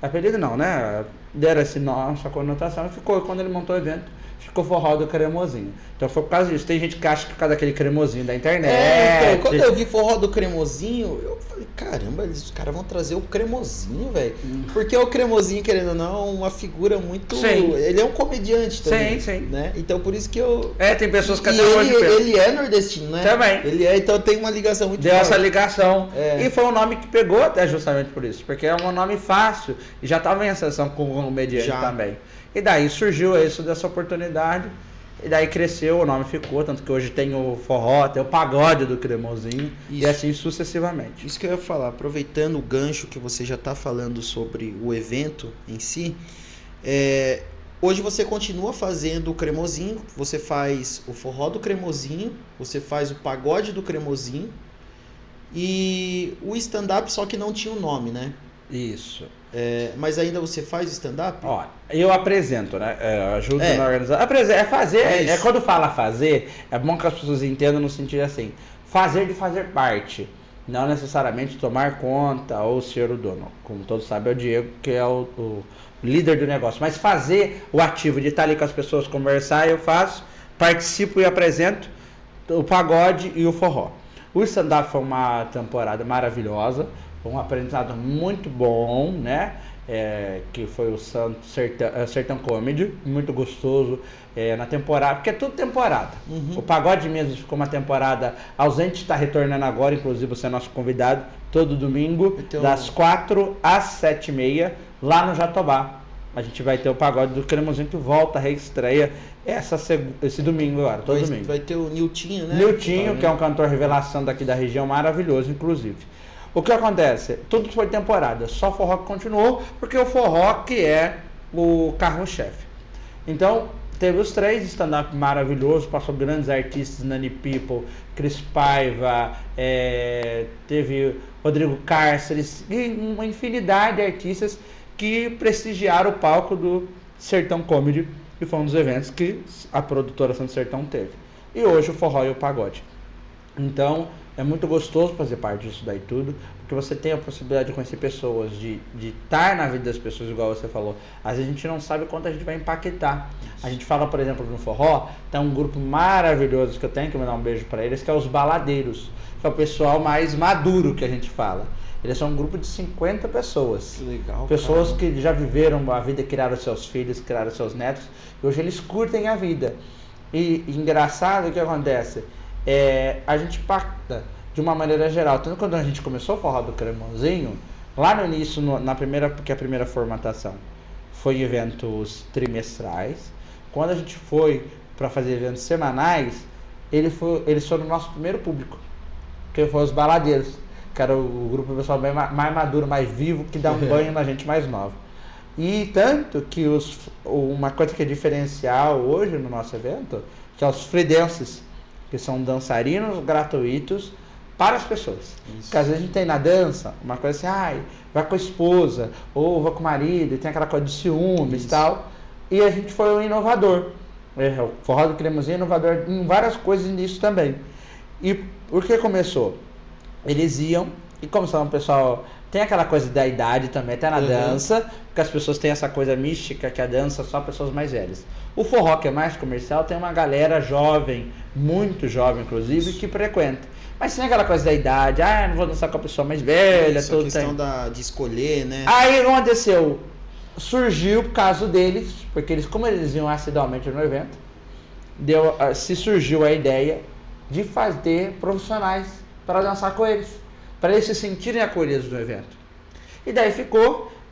Apelido não, né? Deram essa conotação e ficou, quando ele montou o evento, ficou forró do cremosinho. Então foi por causa disso. Tem gente que acha que por causa daquele cremosinho da internet. Então, quando eu vi forró do cremosinho, eu falei, caramba, os caras vão trazer o cremosinho, velho. Porque o cremosinho, querendo ou não, é uma figura muito... Sim. Ele é um comediante também. Sim. Né? Então por isso que eu... Tem pessoas que até hoje ele é nordestino, né? Também. Ele é, então tem uma ligação muito Deu forte. essa ligação. E foi um nome que pegou até justamente por isso. Porque é um nome fácil. E já estava em ascensão com o comediante também. E daí surgiu isso dessa oportunidade. E daí cresceu, o nome ficou. Tanto que hoje tem o forró, tem o pagode do cremosinho. Isso. E assim sucessivamente. Isso que eu ia falar. Aproveitando o gancho que você já está falando sobre o evento em si. Hoje você continua fazendo o cremosinho. Você faz o forró do cremosinho. Você faz o pagode do cremosinho. E o stand-up só que não tinha o nome, né? Isso. Mas ainda você faz stand-up? Ó, eu apresento, né? Eu ajudo na organização. Fazer. Quando fala fazer, é bom que as pessoas entendam no sentido assim: fazer de fazer parte. Não necessariamente tomar conta ou ser o dono. Como todos sabem, é o Diego que é o líder do negócio. Mas fazer o ativo de estar ali com as pessoas, conversar, eu faço, participo e apresento o pagode e o forró. O stand-up foi uma temporada maravilhosa. Um aprendizado muito bom, né? Que foi o Sertão Comedy, muito gostoso na temporada, porque é tudo temporada. Uhum. O pagode mesmo ficou uma temporada ausente, está retornando agora, inclusive você é nosso convidado, todo domingo, então, das 4 às 7h30, lá no Jatobá. A gente vai ter o pagode do Cremosinho que volta, reestreia esse domingo agora, domingo. Vai ter o Niltinho, né? Niltinho, que é um cantor revelação daqui da região, maravilhoso, inclusive. O que acontece? Tudo foi temporada, só o forró que continuou, porque o forró que é o carro-chefe. Então, teve os 3 stand-up maravilhosos, passou grandes artistas, Nani People, Cris Paiva, teve Rodrigo Cárceres, e uma infinidade de artistas que prestigiaram o palco do Sertão Comedy, e foi um dos eventos que a produtora Santo Sertão teve. E hoje o forró e o pagode. Então, é muito gostoso fazer parte disso daí tudo, porque você tem a possibilidade de conhecer pessoas, de estar na vida das pessoas, igual você falou. Às vezes a gente não sabe quanto a gente vai impactar. A gente fala, por exemplo, no forró, tem um grupo maravilhoso que eu tenho que mandar um beijo para eles, que é os baladeiros, que é o pessoal mais maduro que a gente fala. Eles são um grupo de 50 pessoas. Que legal. Pessoas que já viveram a vida, criaram seus filhos, criaram seus netos, e hoje eles curtem a vida. E engraçado, o que acontece? A gente impacta de uma maneira geral. Tanto quando a gente começou o forró do cremosinho, lá no início, porque a primeira formatação foi eventos trimestrais. Quando a gente foi para fazer eventos semanais, eles foram o nosso primeiro público, que foi os baladeiros, que era o grupo do pessoal mais maduro, mais vivo, que dá um banho na gente mais nova. E tanto que uma coisa que é diferencial hoje no nosso evento, que é os free dances, que são dançarinos gratuitos para as pessoas. Porque às vezes a gente tem na dança uma coisa assim, vai com a esposa, ou vai com o marido, e tem aquela coisa de ciúmes e tal. E a gente foi um inovador. O Forró do Cremosinho é inovador em várias coisas nisso também. E por que começou? Eles iam, e como são um pessoal... Tem aquela coisa da idade também, até na dança, porque as pessoas têm essa coisa mística que a dança só pessoas mais velhas. O forró, que é mais comercial, tem uma galera jovem, muito jovem inclusive, que frequenta. Mas tem aquela coisa da idade, não vou dançar com a pessoa mais velha. Isso, a questão de escolher, né? Aí o que aconteceu? Surgiu o caso deles, porque como eles iam assiduamente no evento, surgiu a ideia de fazer profissionais para dançar com eles, para eles se sentirem acolhidos no evento. E daí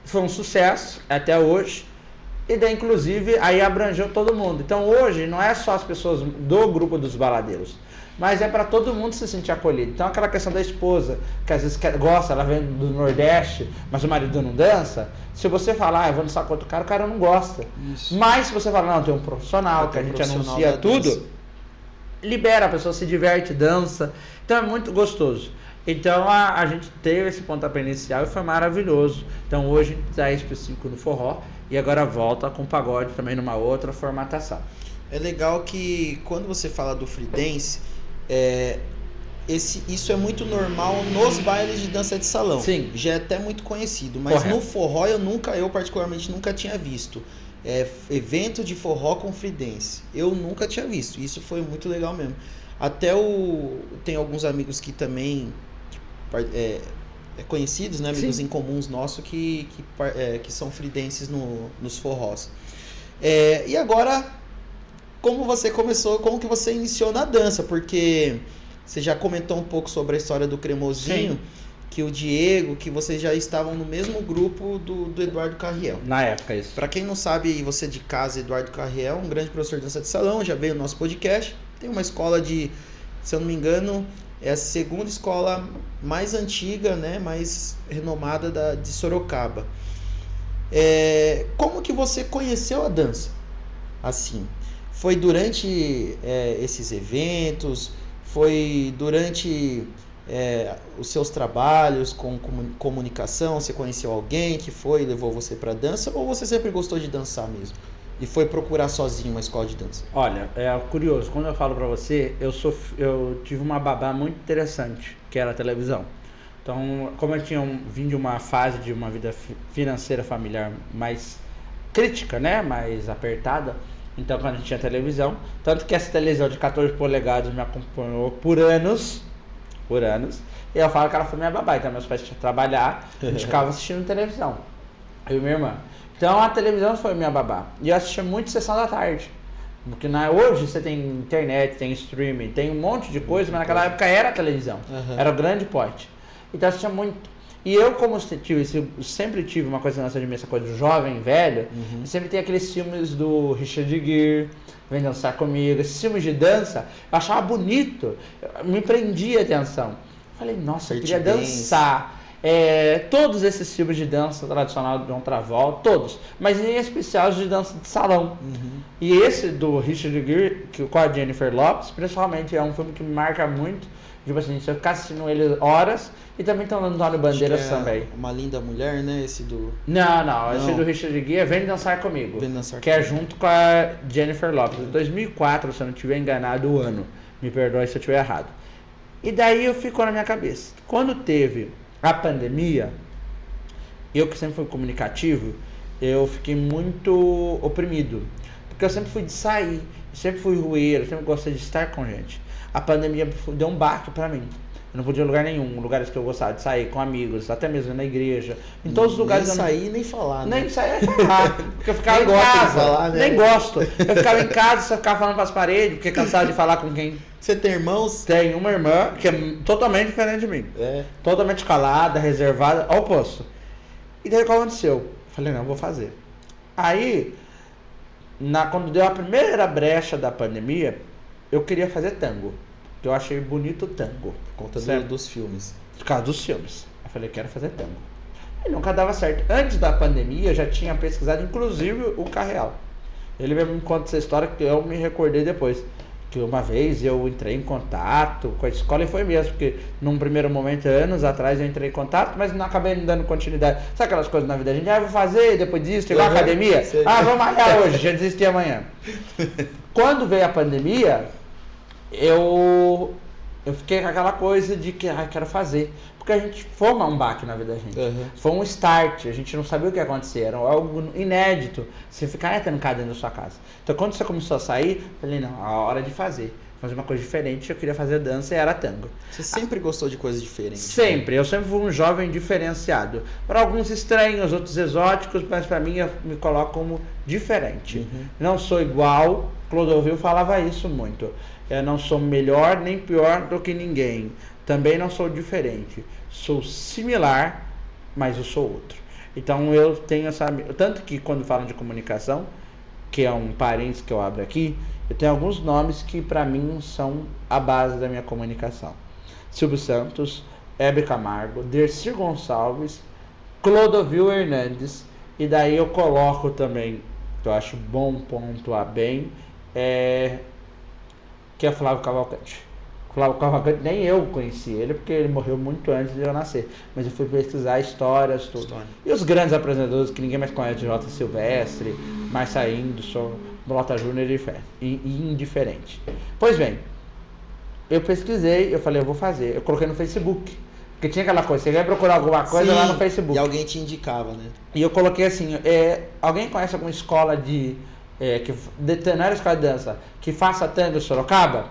foi um sucesso até hoje, e daí inclusive aí abrangeu todo mundo. Então hoje não é só as pessoas do grupo dos baladeiros, mas é para todo mundo se sentir acolhido. Então aquela questão da esposa, que às vezes gosta, ela vem do Nordeste, mas o marido não dança, se você falar, eu vou dançar com outro cara, o cara não gosta. Isso. Mas se você falar, não, tem um profissional, que a gente anuncia tudo, libera, a pessoa se diverte, dança, então é muito gostoso. Então a gente teve esse pontapé inicial e foi maravilhoso. Então hoje está SP5 no forró e agora volta com pagode também numa outra formatação. É legal que quando você fala do free dance, isso é muito normal nos bailes de dança de salão. Sim. Já é até muito conhecido, mas correto. No forró eu particularmente nunca tinha visto. Evento de forró com free dance. Eu nunca tinha visto. Isso foi muito legal mesmo. Até tem alguns amigos que também conhecidos, né, amigos Sim. em comuns nossos que são free dances nos forrós. E agora, como você começou, como que você iniciou na dança? Porque você já comentou um pouco sobre a história do Cremosinho, Sim. que o Diego, que vocês já estavam no mesmo grupo do Eduardo Carriel. Na época, isso. Para quem não sabe, você de casa, Eduardo Carriel, um grande professor de dança de salão, já veio no nosso podcast. Tem uma escola se eu não me engano, é a segunda escola mais antiga, né, mais renomada de Sorocaba. Como que você conheceu a dança? Assim, foi durante esses eventos? Foi durante os seus trabalhos com comunicação? Você conheceu alguém que levou você para dança? Ou você sempre gostou de dançar mesmo? E foi procurar sozinho uma escola de dança? Olha, é curioso, quando eu falo pra você, eu tive uma babá muito interessante, que era a televisão. Então, como eu vim de uma fase de uma vida financeira familiar mais crítica, né, mais apertada, então quando a gente tinha televisão, tanto que essa televisão de 14 polegadas me acompanhou por anos, e eu falo que ela foi minha babá, então meus pais tinham que trabalhar, a gente ficava assistindo televisão, eu e minha irmã. Então a televisão foi minha babá. E eu assistia muito Sessão da Tarde. Porque hoje você tem internet, tem streaming, tem um monte de coisa, mas naquela época era a televisão. Uhum. Era o grande pote. Então eu assistia muito. E eu, como sempre tive uma coisa nessa de mim, essa coisa do jovem, velho, sempre tem aqueles filmes do Richard Gere, Vem Dançar Comigo, esses filmes de dança, eu achava bonito, me prendia a atenção. Falei, nossa, eu queria dançar. Todos esses filmes de dança tradicional de John Travolta, todos, mas em especial os de dança de salão. E esse do Richard Gere, com a Jennifer Lopez, principalmente, é um filme que me marca muito. Tipo assim, se eu ficar assistindo ele horas, e também estão dando Antônio Bandeiras também. Uma Linda Mulher, né? Esse do... Não. Esse do Richard Gere, Vem Dançar Comigo. Que é junto com a Jennifer Lopez. Em 2004, se eu não estiver enganado o ano. Me perdoe se eu estiver errado. E daí ficou na minha cabeça. Quando teve a pandemia, eu que sempre fui comunicativo, eu fiquei muito oprimido. Porque eu sempre fui de sair, sempre fui rueiro, sempre gostei de estar com gente. A pandemia deu um baque pra mim. Eu não podia ir em lugar nenhum, lugares que eu gostava de sair com amigos, até mesmo na igreja. Em todos os lugares. Nem sair, nem falar, né? Nem sair, nem falar. Porque eu ficava em casa. Falar, né? Nem gosto. Eu ficava em casa, só ficava falando pras paredes, porque cansado de falar com quem. Você tem irmãos? Tenho uma irmã que é totalmente diferente de mim. Totalmente calada, reservada, ao oposto. E daí o que aconteceu? Falei, não, vou fazer. Aí, quando deu a primeira brecha da pandemia, eu queria fazer tango. Porque eu achei bonito o tango. Por conta dos filmes. Por causa dos filmes. Eu falei, quero fazer tango. E nunca dava certo. Antes da pandemia, eu já tinha pesquisado, inclusive, o Carreal. Ele mesmo me conta essa história que eu me recordei depois. Que uma vez eu entrei em contato com a escola, e foi mesmo, porque num primeiro momento, anos atrás, eu entrei em contato, mas não acabei não dando continuidade. Sabe aquelas coisas na vida da gente? Ah, eu vou fazer, depois disso, igual a academia. Sei. Ah, vamos malhar hoje, já desisti amanhã. Quando veio a pandemia, eu fiquei com aquela coisa de que, quero fazer. Porque a gente foi um baque na vida da gente. Foi um start, a gente não sabia o que ia acontecer, era algo inédito. Você ficar trancado dentro da sua casa. Então quando você começou a sair, eu falei, não, a hora de fazer uma coisa diferente. Eu queria fazer dança e era tango. Você sempre gostou de coisas diferentes? Sempre, eu sempre fui um jovem diferenciado. Para alguns estranhos, outros exóticos, mas para mim eu me coloco como diferente. Não sou igual, Clodovil falava isso muito. Eu não sou melhor nem pior do que ninguém. Também não sou diferente. Sou similar, mas eu sou outro. Então eu tenho essa... Tanto que quando falam de comunicação, que é um parênteses que eu abro aqui, eu tenho alguns nomes que para mim são a base da minha comunicação. Silvio Santos, Hebe Camargo, Dercy Gonçalves, Clodovil Hernandes, e daí eu coloco também, que eu acho bom pontuar bem, que é Flávio Cavalcante. Flávio Cavalcante, nem eu conheci ele, porque ele morreu muito antes de eu nascer. Mas eu fui pesquisar histórias, tudo. E os grandes apresentadores que ninguém mais conhece, Jota Silvestre, Marcia Inderson, Blota Júnior e indiferente. Pois bem, eu pesquisei, eu falei, eu vou fazer. Eu coloquei no Facebook. Porque tinha aquela coisa, você vai procurar alguma coisa lá no Facebook. E alguém te indicava, né? E eu coloquei assim, alguém conhece alguma escola não era escola de dança, que faça tango em Sorocaba?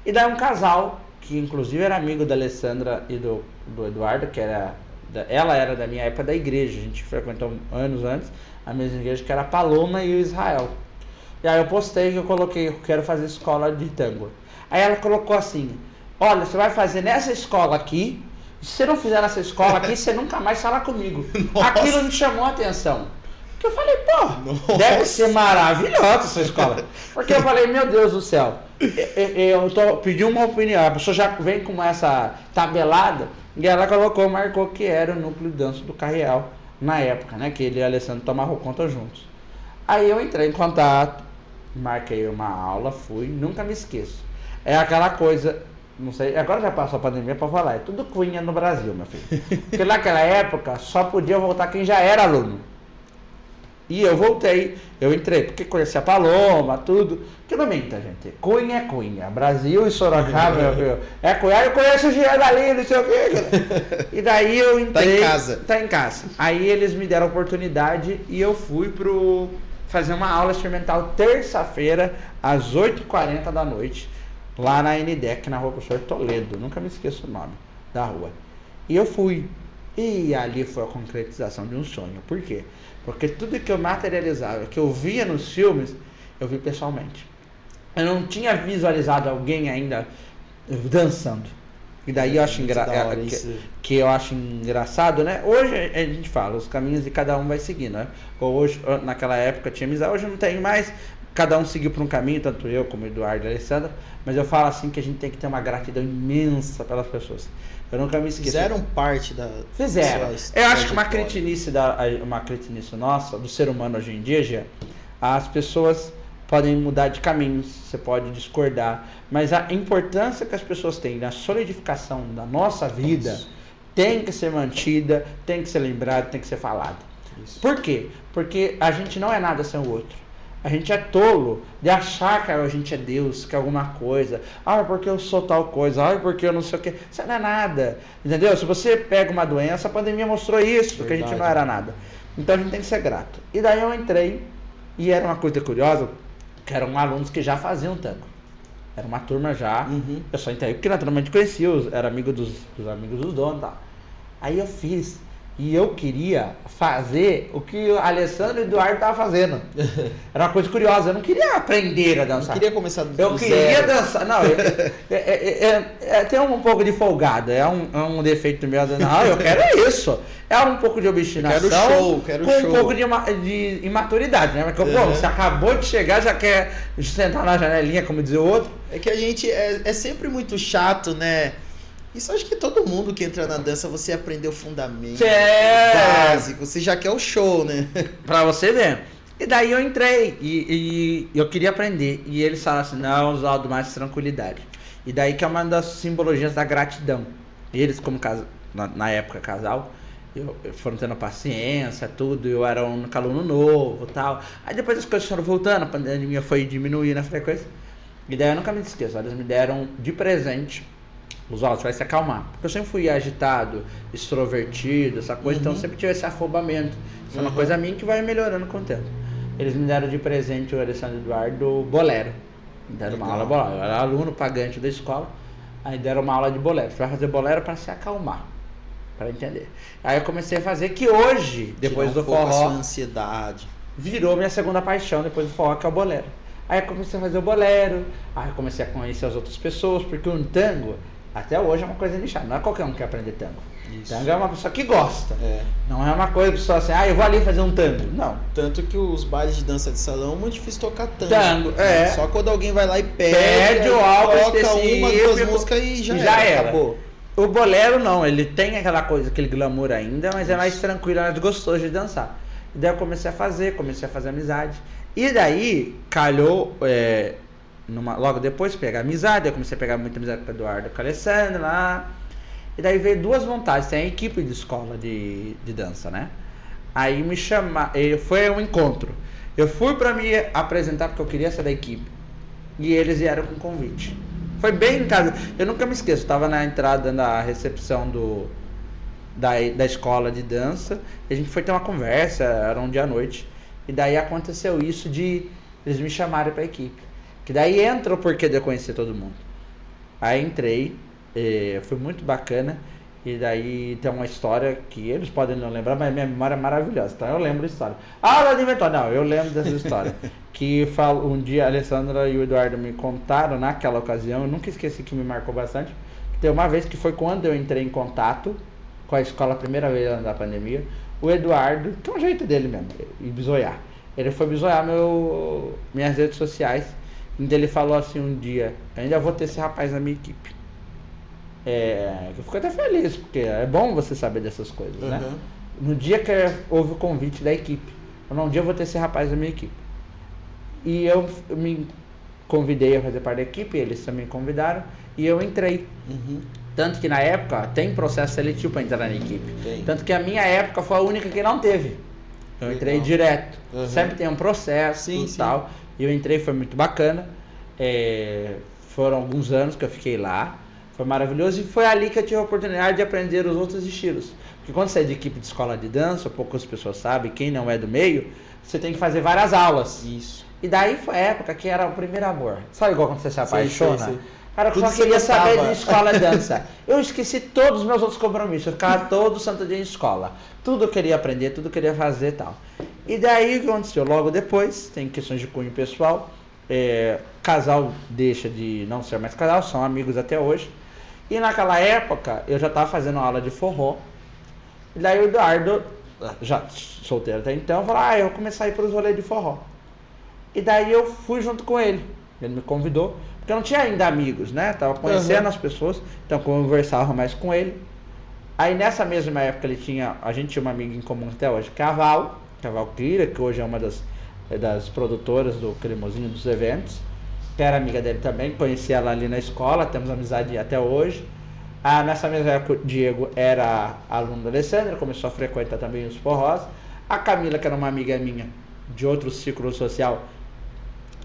E daí um casal, que inclusive era amigo da Alessandra e do Eduardo, que ela era da minha época da igreja, a gente frequentou anos antes, a mesma igreja, que era a Paloma e o Israel. E aí eu postei que eu coloquei, eu quero fazer escola de tango. Aí ela colocou assim, olha, você vai fazer nessa escola aqui, se você não fizer nessa escola aqui, você nunca mais fala comigo. Nossa. Aquilo me chamou a atenção. Porque eu falei, pô, deve ser maravilhosa essa escola. Porque eu falei, meu Deus do céu, eu tô pedindo uma opinião, a pessoa já vem com essa tabelada, e ela marcou que era o núcleo de dança do Carreal, na época, né, que ele e a Alessandra tomavam conta juntos. Aí eu entrei em contato, marquei uma aula, fui, nunca me esqueço. É aquela coisa, não sei, agora já passou a pandemia pra falar, é tudo cunha no Brasil, meu filho. Porque naquela época só podia voltar quem já era aluno. E eu voltei, eu entrei, porque conheci a Paloma, tudo. Que não minta, gente. Cunha é Cunha. Brasil e Sorocaba, meu filho. É Cunha. Eu conheço o Jean ali, não sei o quê. E daí eu entrei. Tá em casa. Aí eles me deram a oportunidade e eu fui fazer uma aula experimental terça-feira, às 8h40 da noite, lá na NDEC, na rua Professor Toledo. Nunca me esqueço o nome da rua. E eu fui. E ali foi a concretização de um sonho. Por quê? Porque tudo que eu materializava, que eu via nos filmes, eu vi pessoalmente. Eu não tinha visualizado alguém ainda dançando. E daí eu acho que eu acho engraçado, né? Hoje a gente fala, os caminhos de cada um vai seguindo, né? Hoje, naquela época tinha amizade, hoje não tem mais. Cada um seguiu por um caminho, tanto eu como o Eduardo e a Alessandra. Mas eu falo assim que a gente tem que ter uma gratidão imensa pelas pessoas. Eu nunca me esqueci. Fizeram parte da... Fizeram. Eu acho que uma cretinice nossa, do ser humano hoje em dia, Jean, as pessoas podem mudar de caminhos, você pode discordar, mas a importância que as pessoas têm na solidificação da nossa vida Isso. tem que ser mantida, tem que ser lembrada, tem que ser falada. Isso. Por quê? Porque a gente não é nada sem o outro. A gente é tolo de achar que a gente é Deus, que é alguma coisa. Ah, porque eu sou tal coisa. Ah, porque eu não sei o que. Isso não é nada. Entendeu? Se você pega uma doença, a pandemia mostrou isso, porque a gente não era nada. Então a gente tem que ser grato. E daí eu entrei, e era uma coisa curiosa, que eram alunos que já faziam tango. Era uma turma já. Eu só entrei porque naturalmente conhecia, era amigo dos amigos dos donos e tal. Aí eu fiz. E eu queria fazer o que o Alessandro e o Eduardo estavam fazendo. Era uma coisa curiosa, eu não queria aprender a dançar. Não queria começar do Eu queria zero. dançar. Não, tem um pouco de folgado, é um defeito meu. Não, eu quero isso. É um pouco de obstinação. Quero com show. um pouco de imaturidade, né? Porque, pô, você acabou de chegar, já quer sentar na janelinha, como dizer o outro. É que a gente é sempre muito chato, né? Isso acho que todo mundo que entra na dança, você aprendeu o fundamento, o básico, você já quer o show, né? Pra você ver. E daí eu entrei e eu queria aprender. E eles falaram assim, não, Oswaldo, mais tranquilidade. E daí que é uma das simbologias da gratidão. Eles, como na época casal, foram tendo paciência, tudo, eu era um aluno novo e tal. Aí depois as coisas foram voltando, a pandemia foi diminuindo a frequência. E daí eu nunca me esqueço, eles me deram de presente, Oswaldo, você vai se acalmar. Porque eu sempre fui agitado, extrovertido, essa coisa, então eu sempre tive esse afobamento. Isso é uma coisa minha que vai melhorando com o tempo. Eles me deram de presente o Alessandro e o Eduardo bolero. Me deram uma aula bolero. Eu era aluno pagante da escola, aí deram uma aula de bolero. Você vai fazer bolero para se acalmar, para entender. Aí eu comecei a fazer, que hoje, depois do forró, a sua ansiedade. Virou minha segunda paixão depois do forró, que é o bolero. Aí eu comecei a fazer o bolero, aí eu comecei a conhecer as outras pessoas, porque o tango, até hoje, é uma coisa nichada. Não é qualquer um que quer aprender tango. Isso. Tango é uma pessoa que gosta. Não é uma coisa que pessoa assim, eu vou ali fazer um tango. Não. Tanto que os bailes de dança de salão é muito difícil tocar tango. Tango, Só quando alguém vai lá e pede o álbum toca uma, duas músicas e já era. Acabou. O bolero não, ele tem aquela coisa, aquele glamour ainda, mas é mais tranquilo, é mais gostoso de dançar. E daí eu comecei a fazer amizade. E daí, calhou, logo depois, pegar amizade, eu comecei a pegar muita amizade com o Eduardo e com a Alessandra lá. E daí veio duas vontades, tem a equipe de escola de dança, né? Aí me chamaram, foi um encontro. Eu fui pra me apresentar porque eu queria ser da equipe. E eles vieram com convite. Foi bem em casa. Eu nunca me esqueço, estava na entrada da recepção da escola de dança. E a gente foi ter uma conversa, era um dia à noite. E daí aconteceu isso de eles me chamarem para a equipe. Que daí entra o porquê de eu conhecer todo mundo. Aí entrei, foi muito bacana. E daí tem uma história que eles podem não lembrar, mas minha memória é maravilhosa. Então eu lembro a história. Ela inventou. Não, eu lembro dessa história. Que um dia a Alessandra e o Eduardo me contaram naquela ocasião. Eu nunca esqueci, que me marcou bastante. Tem uma vez que foi quando eu entrei em contato com a escola, a primeira vez da pandemia. O Eduardo, que é um jeito dele mesmo, e bisoiar. Ele foi bisoiar minhas redes sociais. Onde ele falou assim um dia, ainda vou ter esse rapaz na minha equipe. Eu fico até feliz, porque é bom você saber dessas coisas, né? No dia que houve o convite da equipe, um dia eu vou ter esse rapaz na minha equipe. E eu me convidei a fazer parte da equipe, eles também convidaram, e eu entrei. Tanto que na época tem processo seletivo para entrar na equipe. Tanto que a minha época foi a única que não teve. Eu entrei direto. Sempre tem um processo e tal. E eu entrei, foi muito bacana. Foram alguns anos que eu fiquei lá. Foi maravilhoso. E foi ali que eu tive a oportunidade de aprender os outros estilos. Porque quando você é de equipe de escola de dança, poucas pessoas sabem, quem não é do meio, você tem que fazer várias aulas. Isso. E daí foi a época que era o primeiro amor. Sabe igual quando você se apaixona? Sei. Cara, eu só queria saber de escola de dança. Eu esqueci todos os meus outros compromissos. Eu ficava todo santo dia em escola. Tudo eu queria aprender, tudo eu queria fazer e tal. E daí o que aconteceu? Logo depois, tem questões de cunho pessoal. Casal deixa de não ser mais casal, são amigos até hoje. E naquela época, eu já estava fazendo aula de forró. E daí o Eduardo, já solteiro até então, falou, eu vou começar a ir para os rolês de forró. E daí eu fui junto com ele. Ele me convidou. Porque eu não tinha ainda amigos, né? Tava conhecendo as pessoas, então conversava mais com ele. Aí nessa mesma época a gente tinha uma amiga em comum até hoje, que é a Valkyria, que hoje é uma das produtoras do Cremosinho dos eventos, que era amiga dele também, conheci ela ali na escola, temos amizade até hoje. Nessa mesma época o Diego era aluno da Alessandra, começou a frequentar também os forrós. A Camila, que era uma amiga minha de outro ciclo social,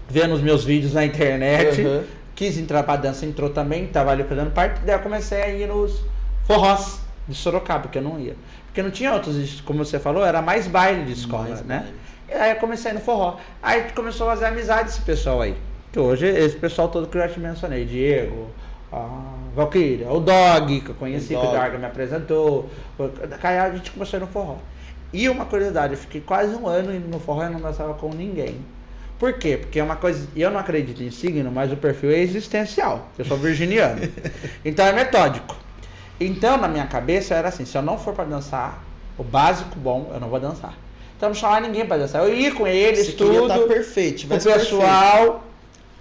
vendo os meus vídeos na internet, quis entrar pra dança, entrou também, tava ali fazendo parte, daí eu comecei a ir nos forrós de Sorocaba, que eu não ia. Porque não tinha outros, como você falou, era mais baile de escola, né? E aí eu comecei no forró. Aí começou a fazer amizade esse pessoal aí. Que hoje, esse pessoal todo que eu já te mencionei, Diego, Valquíria, o Dog, que eu conheci, que o Dog. Dog me apresentou. Aí a gente começou a ir no forró. E uma curiosidade, eu fiquei quase um ano indo no forró e não dançava com ninguém. Por quê? Porque é uma coisa, eu não acredito em signo, mas o perfil é existencial. Eu sou virginiano. Então é metódico. Então na minha cabeça era assim, se eu não for pra dançar, o básico bom, eu não vou dançar. Então não chamava ninguém pra dançar. Eu ia com eles, Você tudo. queria tá perfeito, O tivesse pessoal.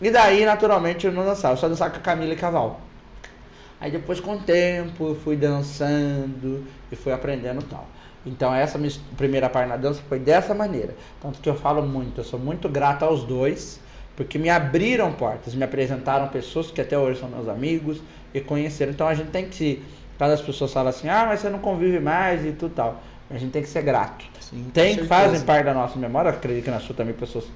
E daí, naturalmente, eu não dançava. Eu só dançava com a Camila e Caval. Aí depois, com o tempo, eu fui dançando e fui aprendendo tal. Então essa minha primeira parte na dança foi dessa maneira. Tanto que eu falo muito, eu sou muito grato aos dois, porque me abriram portas, me apresentaram pessoas que até hoje são meus amigos e conheceram. Então a gente tem que, quando as pessoas falam assim, ah, mas você não convive mais e tudo tal, a gente tem que ser grato. Sim, com Tem, certeza. fazem parte da nossa memória, eu acredito que na sua também pessoas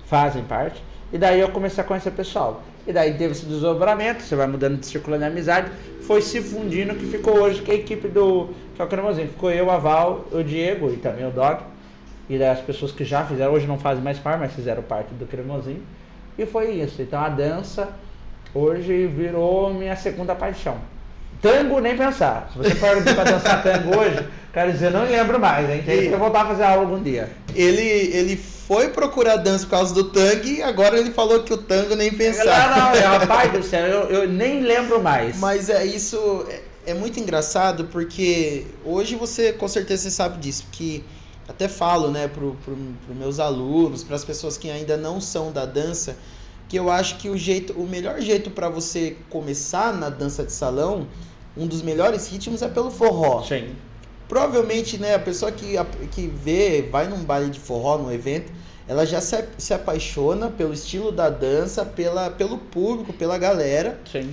fazem parte. E daí eu comecei a conhecer pessoal. E daí teve esse desdobramento, você vai mudando de círculo de amizade, foi se fundindo, que ficou hoje que a equipe do, que é o Cremosinho. Ficou eu, a Val, o Diego e também o Dog. E daí as pessoas que já fizeram, hoje não fazem mais parte, mas fizeram parte do Cremosinho. E foi isso. Então a dança hoje virou minha segunda paixão. Tango nem pensar. Se você perguntar pra dançar tango hoje, quero dizer, não lembro mais, hein? Tem que voltar a fazer aula algum dia. Ele foi procurar dança por causa do tango e agora ele falou que o tango nem pensar. Não, rapaz do céu, eu nem lembro mais. Mas isso é muito engraçado porque hoje você, com certeza você sabe disso, que até falo, né, pro meus alunos, para as pessoas que ainda não são da dança, que eu acho que o melhor jeito para você começar na dança de salão, um dos melhores ritmos é pelo forró. Sim. Provavelmente, né, a pessoa que vai num baile de forró, num evento, ela já se apaixona pelo estilo da dança, pelo público, pela galera, Sim.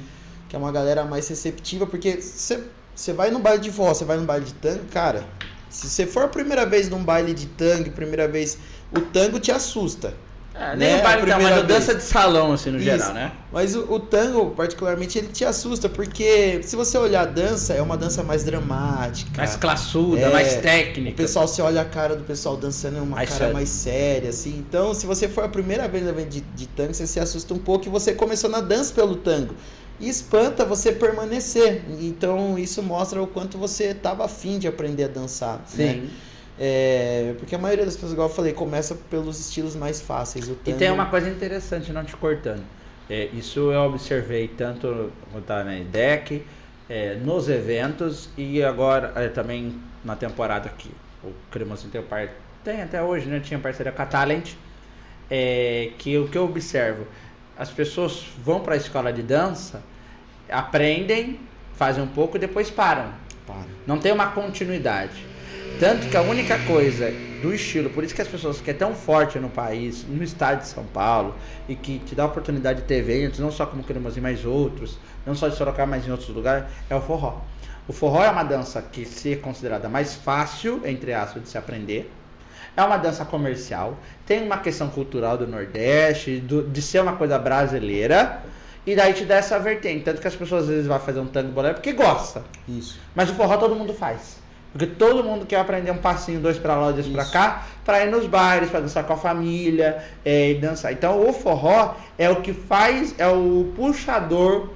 que é uma galera mais receptiva, porque você vai num baile de forró, você vai num baile de tango, cara, se você for a primeira vez num baile de tango, primeira vez, o tango te assusta. Nem né? o baile, A mas primeira a dança de salão, assim, no Isso. geral, né? Mas o tango, particularmente, ele te assusta, porque se você olhar a dança, é uma dança mais dramática. Mais classuda, mais técnica. O pessoal, você olha a cara do pessoal dançando, é uma Mais cara sério. mais séria, assim. Então, se você for a primeira vez no evento de tango, você se assusta um pouco e você começou na dança pelo tango. E espanta você permanecer. Então, isso mostra o quanto você estava afim de aprender a dançar. Sim. Né? Porque a maioria das pessoas, igual eu falei, começa pelos estilos mais fáceis. O E tango... tem uma coisa interessante, não te cortando. Isso eu observei tanto quando estava na IDEC, nos eventos e agora também na temporada que o Cremosinho tem até hoje, né? Tinha parceria com a Talent. Que o que eu observo, as pessoas vão para a escola de dança, aprendem, fazem um pouco e depois param. Não tem uma continuidade. Tanto que a única coisa do estilo, por isso que as pessoas que é tão forte no país, no estado de São Paulo, e que te dá a oportunidade de ter eventos, não só como Cremosinho, mas outros, não só de Sorocaba, mas em outros lugares, é o forró. O forró é uma dança que se é considerada mais fácil, entre aspas, de se aprender. É uma dança comercial, tem uma questão cultural do Nordeste, de ser uma coisa brasileira, e daí te dá essa vertente. Tanto que as pessoas às vezes vão fazer um tango bolero porque gosta. Isso. Mas o forró todo mundo faz. Porque todo mundo quer aprender um passinho, 2 pra lá, 2 pra cá, pra ir nos bailes, pra dançar com a família e dançar. Então o forró é o que faz, é o puxador,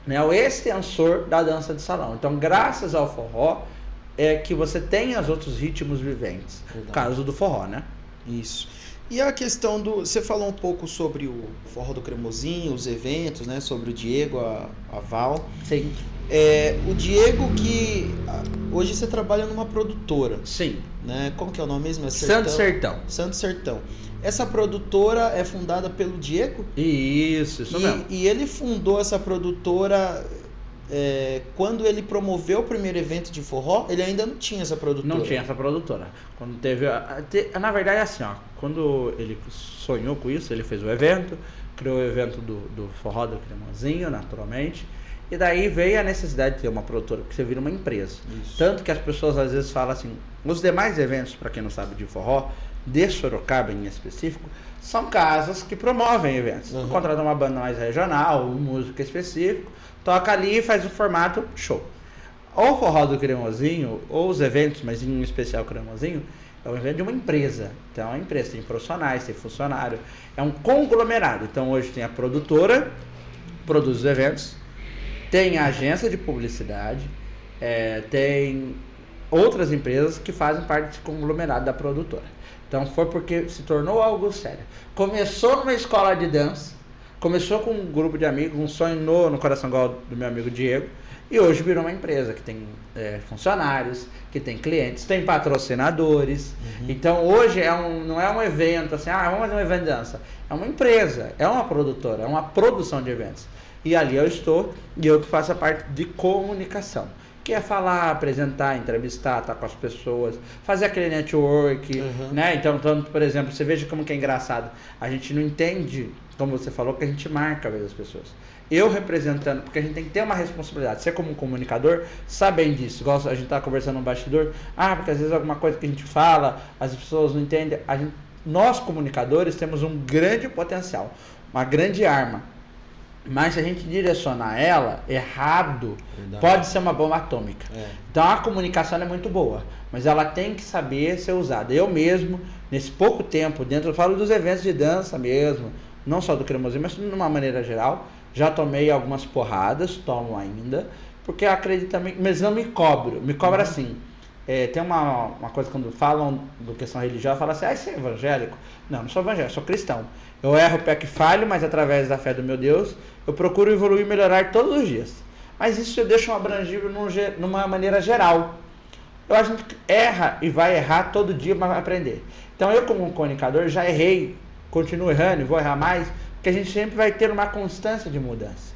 né, o extensor da dança de salão. Então graças ao forró é que você tem os outros ritmos viventes. Verdade. Caso do forró, né? Isso. E a questão do... Você falou um pouco sobre o forró do Cremosinho, os eventos, né? Sobre o Diego, a Val. Sim. O Diego hoje você trabalha numa produtora, Sim. né? Como que é o nome mesmo? Santo Sertão. Santo Sertão. Essa produtora é fundada pelo Diego? Isso mesmo. E ele fundou essa produtora... quando ele promoveu o primeiro evento de forró, ele ainda não tinha essa produtora. Não tinha essa produtora. Quando teve. Na verdade, é assim, ó. Quando ele sonhou com isso, ele fez o evento, criou o evento do forró do Cremosinho, naturalmente. E daí veio a necessidade de ter uma produtora, porque você vira uma empresa. Isso. Tanto que as pessoas às vezes falam assim, os demais eventos, para quem não sabe de forró, de Sorocaba em específico, são casas que promovem eventos. Uhum. Contrata uma banda mais regional, um músico específico, toca ali e faz o formato show. O forró do Cremosinho, ou os eventos, mas em especial o Cremosinho, é um evento de uma empresa. Então é uma empresa, tem profissionais, tem funcionário, é um conglomerado. Então hoje tem a produtora, produz os eventos, Tem agência de publicidade, tem outras empresas que fazem parte desse conglomerado da produtora. Então foi porque se tornou algo sério. Começou numa escola de dança, começou com um grupo de amigos, um sonho no coração igual do meu amigo Diego, e hoje virou uma empresa que tem funcionários, que tem clientes, tem patrocinadores. Então hoje não é um evento assim, vamos fazer um evento de dança. É uma empresa, é uma produtora, é uma produção de eventos. E ali eu estou, e eu que faço a parte de comunicação. Que é falar, apresentar, entrevistar, estar com as pessoas, fazer aquele network, né? Então, por exemplo, você veja como que é engraçado. A gente não entende, como você falou, que a gente marca a vez as pessoas. Eu representando, porque a gente tem que ter uma responsabilidade. Você como um comunicador, sabem disso. Igual a gente tá conversando no bastidor, porque às vezes alguma coisa que a gente fala, as pessoas não entendem. Nós comunicadores temos um grande potencial, uma grande arma. Mas se a gente direcionar ela errado, pode ser uma bomba atômica. Então a comunicação é muito boa, mas ela tem que saber ser usada. Eu mesmo, nesse pouco tempo, eu falo dos eventos de dança mesmo, não só do Cremosinho, mas de uma maneira geral, já tomei algumas porradas, tomo ainda, porque eu acredito também, mas não me cobro. Me cobro assim. Tem uma coisa quando falam do questão religiosa, fala assim, você é evangélico? Não sou evangélico, sou cristão. Eu erro, peco e falho, mas através da fé do meu Deus, eu procuro evoluir e melhorar todos os dias. Mas isso eu deixo abrangível numa maneira geral. A gente erra e vai errar todo dia, mas vai aprender. Então eu como um comunicador já errei, continuo errando e vou errar mais, porque a gente sempre vai ter uma constância de mudança.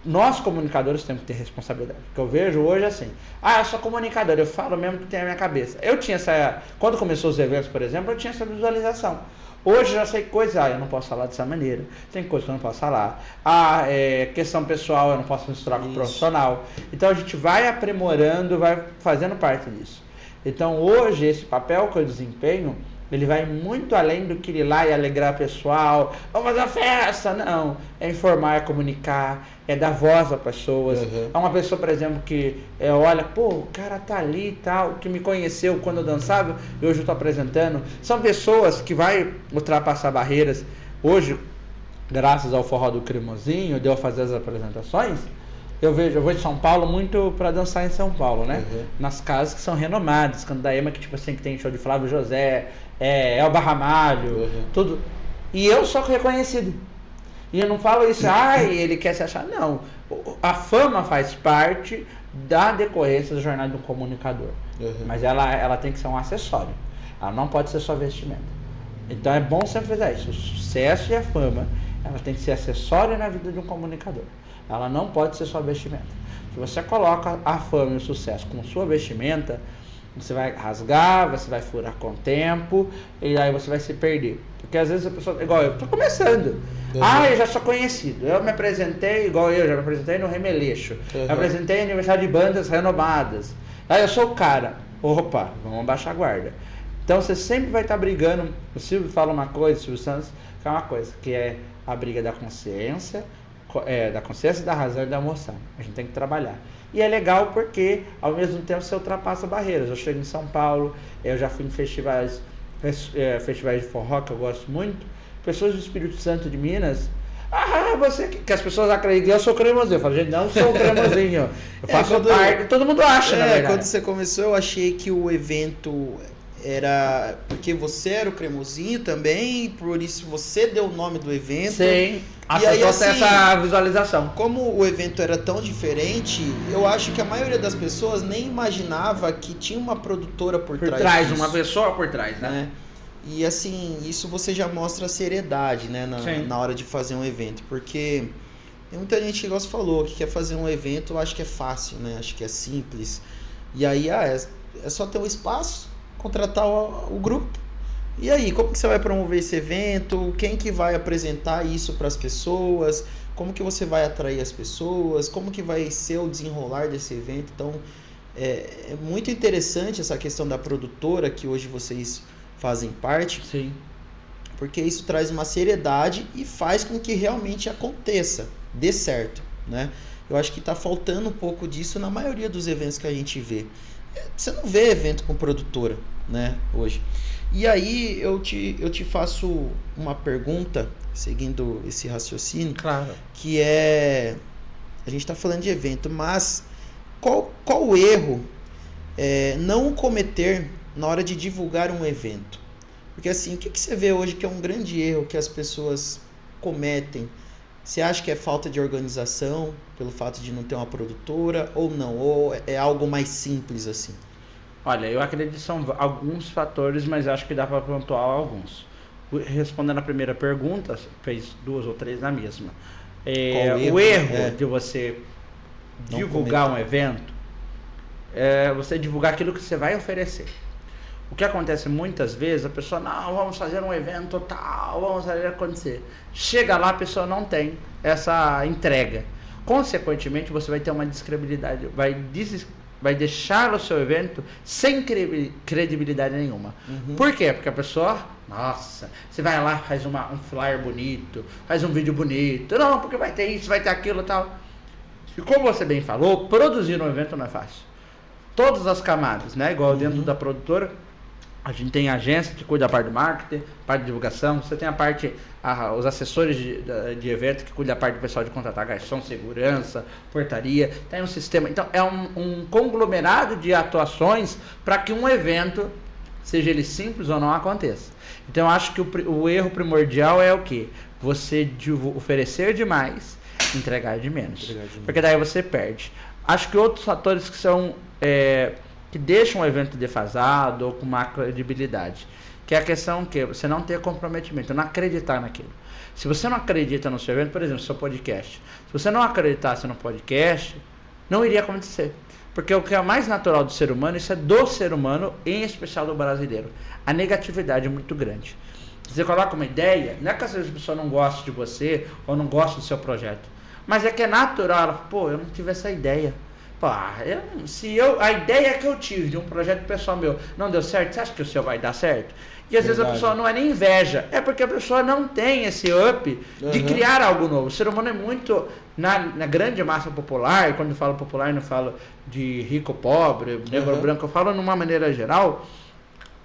Nós comunicadores temos que ter responsabilidade. Porque eu vejo hoje assim, eu sou comunicador, eu falo mesmo que tem na minha cabeça. Eu tinha quando começou os eventos, por exemplo, eu tinha essa visualização. Hoje já sei coisas, eu não posso falar dessa maneira, tem coisas que eu não posso falar. Questão pessoal, eu não posso misturar com o profissional. Então a gente vai aprimorando, vai fazendo parte disso. Então hoje esse papel que eu desempenho, ele vai muito além do que ir lá e alegrar o pessoal, vamos fazer uma festa, não. É informar, é comunicar, é dar voz às pessoas. É uma pessoa, por exemplo, que olha, o cara tá ali e tal, que me conheceu quando eu dançava e hoje eu tô apresentando. São pessoas que vai ultrapassar barreiras. Hoje, graças ao Forró do Cremosinho, de eu fazer as apresentações, eu vou de São Paulo muito pra dançar em São Paulo, né? Nas casas que são renomadas, Candaema, que tipo assim, que tem show de Flávio José, Elba Ramalho, tudo. E eu sou reconhecido. E eu não falo isso, ele quer se achar, não. A fama faz parte da decorrência da jornada do comunicador. Mas ela tem que ser um acessório. Ela não pode ser só vestimenta. Então é bom sempre fazer isso. O sucesso e a fama, ela tem que ser acessória na vida de um comunicador. Ela não pode ser só vestimenta. Se você coloca a fama e o sucesso com sua vestimenta, você vai rasgar, você vai furar com o tempo, e aí você vai se perder. Porque às vezes a pessoa, igual eu tô começando. Eu já sou conhecido. Eu me apresentei, já me apresentei no Remeleixo. Me apresentei em aniversário de bandas renomadas. Eu sou o cara. Opa, vamos abaixar a guarda. Então você sempre vai estar brigando. O Silvio fala uma coisa, o Silvio Santos fala uma coisa, que é a briga da consciência, da razão e da emoção. A gente tem que trabalhar. E é legal porque, ao mesmo tempo, você ultrapassa barreiras. Eu chego em São Paulo, eu já fui em festivais de forró, que eu gosto muito. Pessoas do Espírito Santo de Minas, você que as pessoas acreditam que eu sou cremosinho. Eu falo, gente, não sou cremosinho. Eu faço parte, todo mundo acha, na verdade. Quando você começou, eu achei que o evento era porque você era o cremosinho também, e por isso você deu o nome do evento. Sim. E aí, assim, essa visualização. Como o evento era tão diferente, eu acho que a maioria das pessoas nem imaginava que tinha uma produtora por trás disso. Uma pessoa por trás, né? E assim, isso você já mostra a seriedade, né, na hora de fazer um evento, porque tem muita gente que, igual você falou, que quer fazer um evento, eu acho que é fácil, né, acho que é simples. E aí, é só ter um espaço, contratar o grupo. E aí, como que você vai promover esse evento? Quem que vai apresentar isso para as pessoas? Como que você vai atrair as pessoas? Como que vai ser o desenrolar desse evento? Então, é muito interessante essa questão da produtora que hoje vocês fazem parte. Sim. Porque isso traz uma seriedade e faz com que realmente aconteça, dê certo, né? Eu acho que está faltando um pouco disso na maioria dos eventos que a gente vê. Você não vê evento com produtora, né, hoje. E aí eu te faço uma pergunta, seguindo esse raciocínio, claro, que é A gente está falando de evento, mas qual o erro não cometer na hora de divulgar um evento? Porque assim, o que você vê hoje que é um grande erro que as pessoas cometem? Você acha que é falta de organização, pelo fato de não ter uma produtora, ou não? Ou é algo mais simples assim? Olha, eu acredito que são alguns fatores, mas acho que dá para pontuar alguns. Respondendo a primeira pergunta, fez 2 ou 3 na mesma. O erro de você divulgar um evento é você divulgar aquilo que você vai oferecer. O que acontece muitas vezes, a pessoa, não, vamos fazer um evento tal, vamos fazer acontecer. Chega lá, a pessoa não tem essa entrega. Consequentemente, você vai ter uma descredibilidade, vai deixar o seu evento sem credibilidade nenhuma. Por quê? Porque a pessoa, nossa, você vai lá, faz um flyer bonito, faz um vídeo bonito, não, porque vai ter isso, vai ter aquilo e tal. E como você bem falou, produzir um evento não é fácil. Todas as camadas, né? Igual dentro da produtora, a gente tem a agência que cuida da parte de marketing, parte de divulgação, você tem a parte, os assessores de evento que cuida da parte do pessoal de contratar garçom, segurança, portaria, tem um sistema. Então é um conglomerado de atuações para que um evento, seja ele simples ou não, aconteça. Então eu acho que o erro primordial é o quê? Você oferecer demais, entregar de menos. Porque daí você perde. Acho que outros fatores que são... que deixam o evento defasado ou com má credibilidade, que é a questão que você não ter comprometimento, não acreditar naquilo. Se você não acredita no seu evento, por exemplo, seu podcast, se você não acreditasse no podcast, não iria acontecer. Porque o que é mais natural do ser humano, isso é do ser humano, em especial do brasileiro, a negatividade é muito grande. Você coloca uma ideia, não é que às vezes a pessoa não gosta de você ou não gosta do seu projeto, mas é que é natural, ela, pô, eu não tive essa ideia. Pô, a ideia que eu tive de um projeto pessoal meu não deu certo, você acha que o seu vai dar certo? E às vezes a pessoa não é nem inveja, é porque a pessoa não tem esse up de criar algo novo. O ser humano é muito, na grande massa popular, e quando eu falo popular não falo de rico, pobre, negro, branco, eu falo numa maneira geral,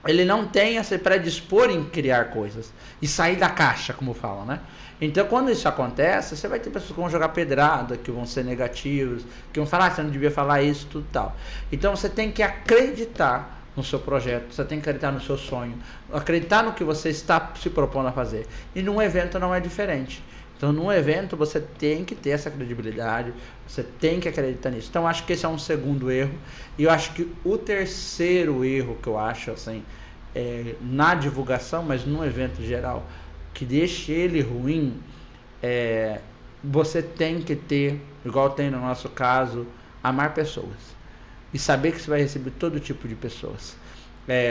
ele não tem esse predispor em criar coisas e sair da caixa, como falam, né? Então, quando isso acontece, você vai ter pessoas que vão jogar pedrada, que vão ser negativos, que vão falar, você não devia falar isso, tudo tal. Então, você tem que acreditar no seu projeto, você tem que acreditar no seu sonho, acreditar no que você está se propondo a fazer. E num evento não é diferente. Então, num evento, você tem que ter essa credibilidade, você tem que acreditar nisso. Então, acho que esse é um segundo erro. E eu acho que o terceiro erro que eu acho, assim, na divulgação, mas num evento geral, que deixa ele ruim, você tem que ter, igual tem no nosso caso, amar pessoas. E saber que você vai receber todo tipo de pessoas.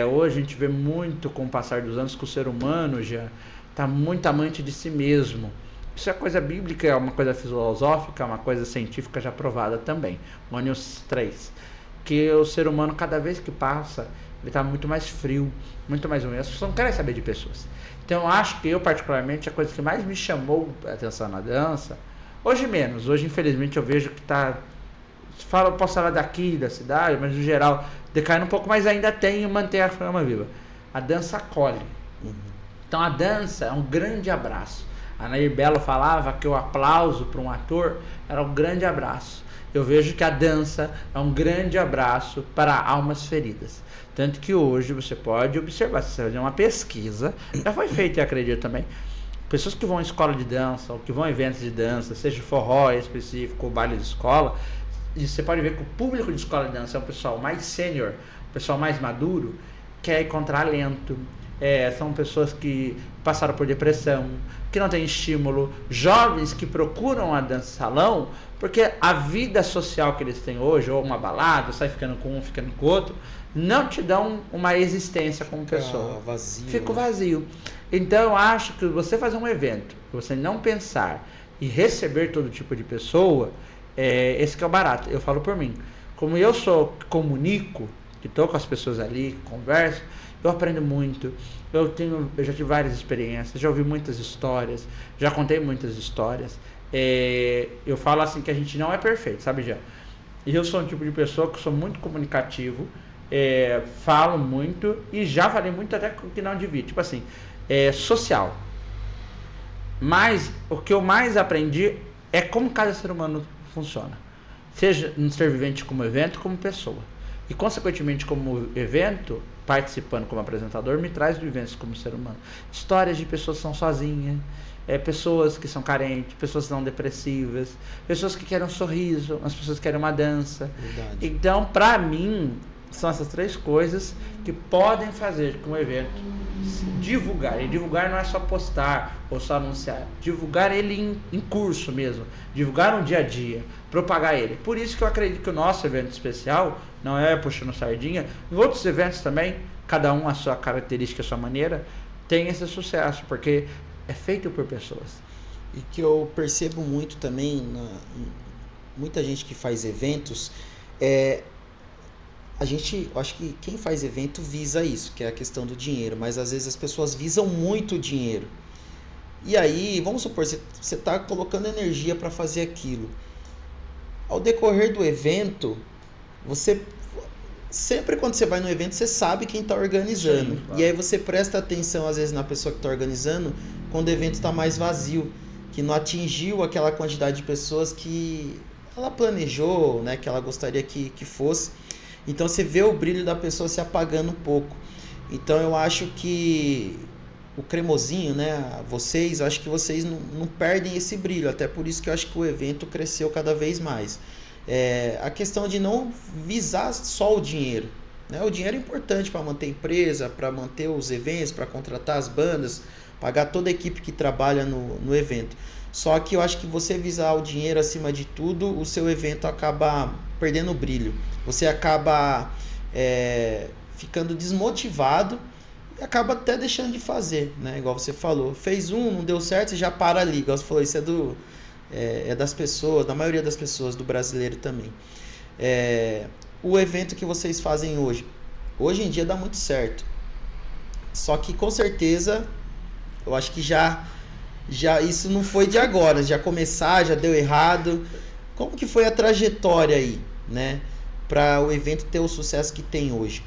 Hoje a gente vê muito, com o passar dos anos, que o ser humano já está muito amante de si mesmo. Isso é coisa bíblica, é uma coisa filosófica, é uma coisa científica já provada também. Mônios 3. Que o ser humano, cada vez que passa, ele está muito mais frio, muito mais ruim. As pessoas não querem saber de pessoas. Então, eu acho que eu, particularmente, a coisa que mais me chamou a atenção na dança, hoje menos, hoje, infelizmente, eu vejo que está... Posso falar daqui, da cidade, mas, no geral, decaindo um pouco, mas ainda tem e mantém a fama viva. A dança acolhe. Então, a dança é um grande abraço. A Nair Belo falava que o aplauso para um ator era um grande abraço. Eu vejo que a dança é um grande abraço para almas feridas. Tanto que hoje você pode observar, se você fazer uma pesquisa, já foi feita, eu acredito também, pessoas que vão em escola de dança, ou que vão em eventos de dança, seja forró específico ou baile de escola, e você pode ver que o público de escola de dança é um pessoal mais sênior, um pessoal mais maduro, quer encontrar alento, são pessoas que passaram por depressão, que não têm estímulo, jovens que procuram a dança salão, porque a vida social que eles têm hoje, ou uma balada, sai ficando com um, ficando com o outro, não te dão uma existência como pessoa. Vazio, Fica vazio. Então eu acho que você fazer um evento, você não pensar e receber todo tipo de pessoa, esse que é o barato. Eu falo por mim. Como eu comunico, que estou com as pessoas ali, converso, eu aprendo muito. Eu já tive várias experiências, já ouvi muitas histórias, já contei muitas histórias. Eu falo assim que a gente não é perfeito, sabe, Jean? E eu sou um tipo de pessoa que sou muito comunicativo, falo muito e já falei muito até que não devia, tipo assim, social. Mas o que eu mais aprendi é como cada ser humano funciona. Seja no ser vivente como evento, como pessoa. E, consequentemente, como evento, participando como apresentador, me traz vivências como ser humano. Histórias de pessoas que são sozinhas, pessoas que são carentes, pessoas que são depressivas, pessoas que querem um sorriso, as pessoas que querem uma dança. Verdade. Então, para mim, são essas três coisas que podem fazer com o evento se divulgar. E divulgar não é só postar ou só anunciar. Divulgar ele em curso mesmo. Divulgar no dia a dia. Propagar ele. Por isso que eu acredito que o nosso evento especial, não é puxando sardinha, em outros eventos também, cada um a sua característica, a sua maneira, tem esse sucesso, porque é feito por pessoas. E que eu percebo muito também, muita gente que faz eventos, eu acho que quem faz evento visa isso, que é a questão do dinheiro, mas às vezes as pessoas visam muito o dinheiro. E aí, vamos supor, você está colocando energia para fazer aquilo. Ao decorrer do evento, sempre quando você vai no evento, você sabe quem está organizando. Sim, claro. E aí você presta atenção, às vezes, na pessoa que está organizando, quando o evento está mais vazio, que não atingiu aquela quantidade de pessoas que ela planejou, né, que ela gostaria que fosse. Então você vê o brilho da pessoa se apagando um pouco. Então eu acho que o cremosinho, né, eu acho que vocês não perdem esse brilho. Até por isso que eu acho que o evento cresceu cada vez mais. A questão de não visar só o dinheiro, né? O dinheiro é importante para manter a empresa, para manter os eventos, para contratar as bandas, pagar toda a equipe que trabalha no evento. Só que eu acho que você visar o dinheiro acima de tudo, o seu evento acaba perdendo o brilho. Você acaba ficando desmotivado e acaba até deixando de fazer, né? Igual você falou. Fez não deu certo, você já para ali. Igual você falou, isso é das pessoas, da maioria das pessoas, do brasileiro também. O evento que vocês fazem hoje em dia dá muito certo. Só que com certeza, eu acho que já isso não foi de agora, já deu errado. Como que foi a trajetória aí, né, para o evento ter o sucesso que tem hoje?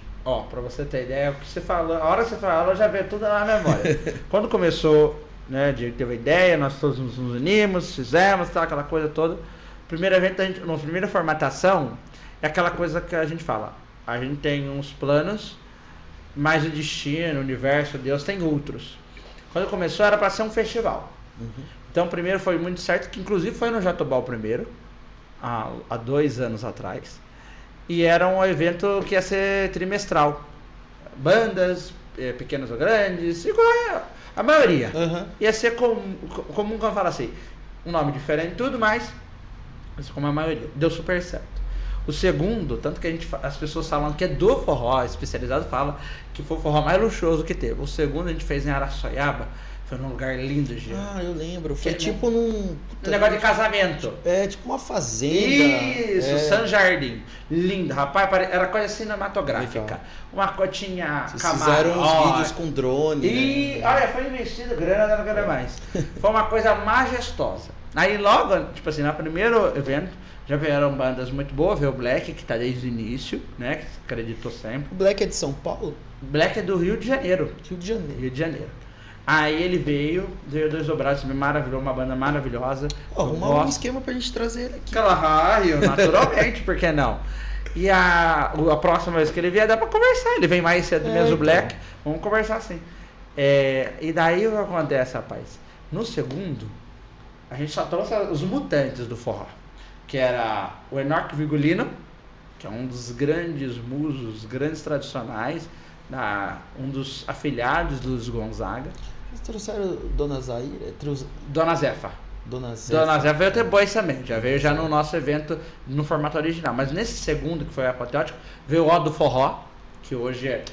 Para você ter ideia, o que você falou, a hora que você falou, já veio tudo na memória. Quando começou, né, teve a ideia, nós todos nos unimos, fizemos, tá, aquela coisa toda. Primeiro evento, na primeira formatação, é aquela coisa que a gente fala, a gente tem uns planos, mas o destino, o universo, Deus tem outros. Quando começou era para ser um festival. Uhum. Então, primeiro foi muito certo, que inclusive foi no Jatobá o primeiro, há 2 anos atrás. E era um evento que ia ser trimestral. Bandas, pequenas ou grandes, igual a maioria. Uhum. Ia ser comum, como fala assim, um nome diferente e tudo, mas como a maioria. Deu super certo. O segundo, tanto que as pessoas falam que é do forró, especializado fala que foi o forró mais luxuoso que teve. O segundo a gente fez em Araçoiaba, foi num lugar lindo, gente. Eu lembro. Foi tipo num negócio de casamento. Tipo uma fazenda. Isso, San Jardim. Lindo, rapaz, era coisa cinematográfica. Legal. Uma cotinha. Vocês fizeram uns vídeos com drone. E, olha, foi investido grana, não quero mais. Foi uma coisa majestosa. Aí logo, tipo assim, no primeiro evento, já vieram bandas muito boas, veio o Black, que tá desde o início, né, que acreditou sempre. O Black é de São Paulo? Black é do Rio de Janeiro. Rio de Janeiro. Aí ele veio 2 dobrados, maravilhoso, uma banda maravilhosa. Arrumar um esquema pra gente trazer ele aqui. Claro, naturalmente, por que não? E a próxima vez que ele vier, dá pra conversar. Ele vem mais cedo mesmo, o Black. Vamos conversar sim. E daí o que acontece, rapaz? No segundo, a gente só trouxe os mutantes do forró. Que era o Enoch Vigolino, que é um dos grandes musos, grandes tradicionais, um dos afilhados do Luiz Gonzaga. Vocês trouxeram Dona Zaira? Dona Zefa. Dona Zefa veio ter boys também, já veio já no nosso evento no formato original. Mas nesse segundo, que foi apoteótico, veio o Ó do Forró, que hoje é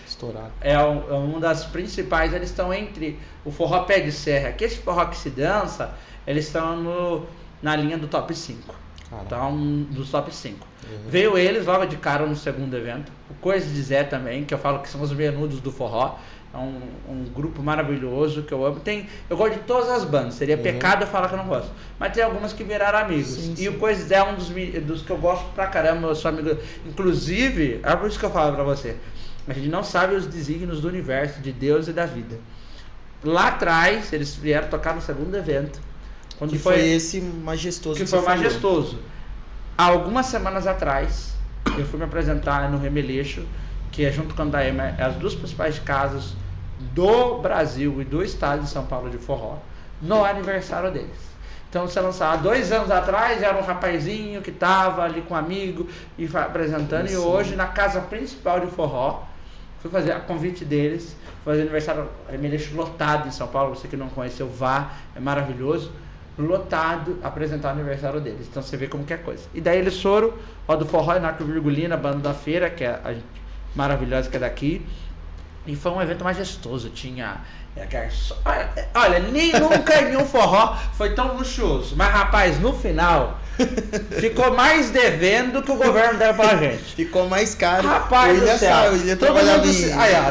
uma das principais. Eles estão entre o forró pé de serra, que esse forró que se dança, eles estão na linha do top 5. Então, dos top 5. Uhum. Veio eles logo de cara no segundo evento. O Coisa de Zé também, que eu falo que são os menudos do forró. É um grupo maravilhoso que eu amo. Eu gosto de todas as bandas. Seria pecado eu falar que eu não gosto. Mas tem algumas que viraram amigos. Sim. E o Coisa de Zé é um dos que eu gosto pra caramba. Eu sou amigo. Inclusive, é por isso que eu falo pra você. A gente não sabe os desígnios do universo, de Deus e da vida. Lá atrás, eles vieram tocar no segundo evento. Que foi esse majestoso que foi majestoso. há algumas semanas atrás, eu fui me apresentar no Remeleixo, que é junto com a Andaema, as duas principais casas do Brasil e do estado de São Paulo de forró, no aniversário deles. Então, você lançava 2 anos atrás, era um rapazinho que estava ali com um amigo e apresentando, e hoje, na casa principal de forró, fui fazer a convite deles, fazer aniversário, Remeleixo lotado em São Paulo, você que não conheceu, vá, é maravilhoso, lotado, apresentar o aniversário deles. Então, você vê como que é coisa. E daí eles foram, ó, do Forró e Narco Virgulina, banda da feira, que é a maravilhosa que é daqui, e foi um evento majestoso, tinha... Olha, nunca em um forró foi tão luxuoso. Mas, rapaz, no final, ficou mais devendo do que o governo deu pra gente. Ficou mais caro. Rapaz do céu,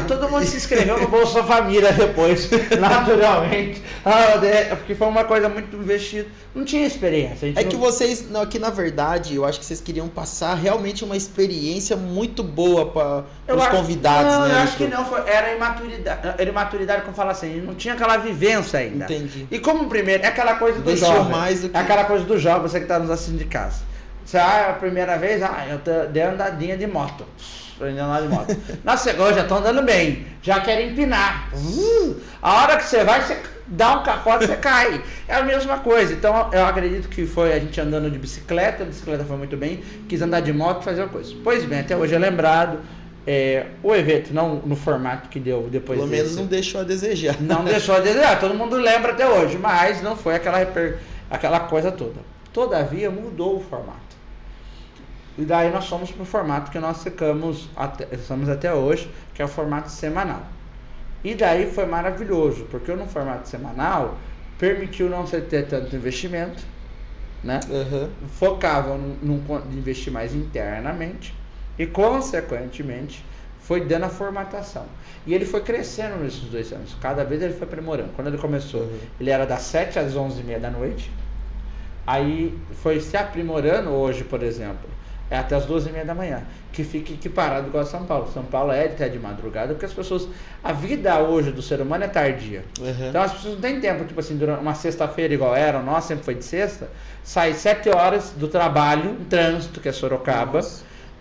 todo mundo se inscreveu no Bolsa Família depois, naturalmente. Porque foi uma coisa muito investida. Não tinha experiência. Que vocês, aqui na verdade, eu acho que vocês queriam passar realmente uma experiência muito boa para os convidados, não, né? Eu acho que não, era imaturidade, como fala assim, não tinha aquela vivência ainda. Entendi. E como primeiro, é aquela coisa do jovem. É aquela coisa do jovem, você que está nos assistindo de casa. Você, a primeira vez, eu dei andadinha de moto. Na segunda, já tô andando bem. Já quero empinar. A hora que você vai, você dá um capote, você cai. É a mesma coisa. Então, eu acredito que foi a gente andando de bicicleta. A bicicleta foi muito bem. Quis andar de moto e fazer uma coisa. Pois bem, até hoje é lembrado. O evento, não no formato que deu depois Pelo menos não deixou a desejar. Não deixou a desejar. Todo mundo lembra até hoje. Mas não foi aquela coisa toda. Todavia, mudou o formato. E daí nós fomos para o formato que nós estamos até hoje, que é o formato semanal. E daí foi maravilhoso, porque no formato semanal permitiu não ter tanto investimento, né? Focavam em investir mais internamente e, consequentemente, foi dando a formatação. E ele foi crescendo nesses 2 anos, cada vez ele foi aprimorando. Quando ele começou, ele era das 7 às 11h30 da noite, aí foi se aprimorando. Hoje, por exemplo, é até as 12h30 da manhã, que fica equiparado igual a São Paulo. São Paulo é até de madrugada, porque as pessoas... A vida hoje do ser humano é tardia. Então as pessoas não têm tempo, tipo assim, durante uma sexta-feira igual era, o nosso sempre foi de sexta, sai 7 horas do trabalho, em trânsito, que é Sorocaba,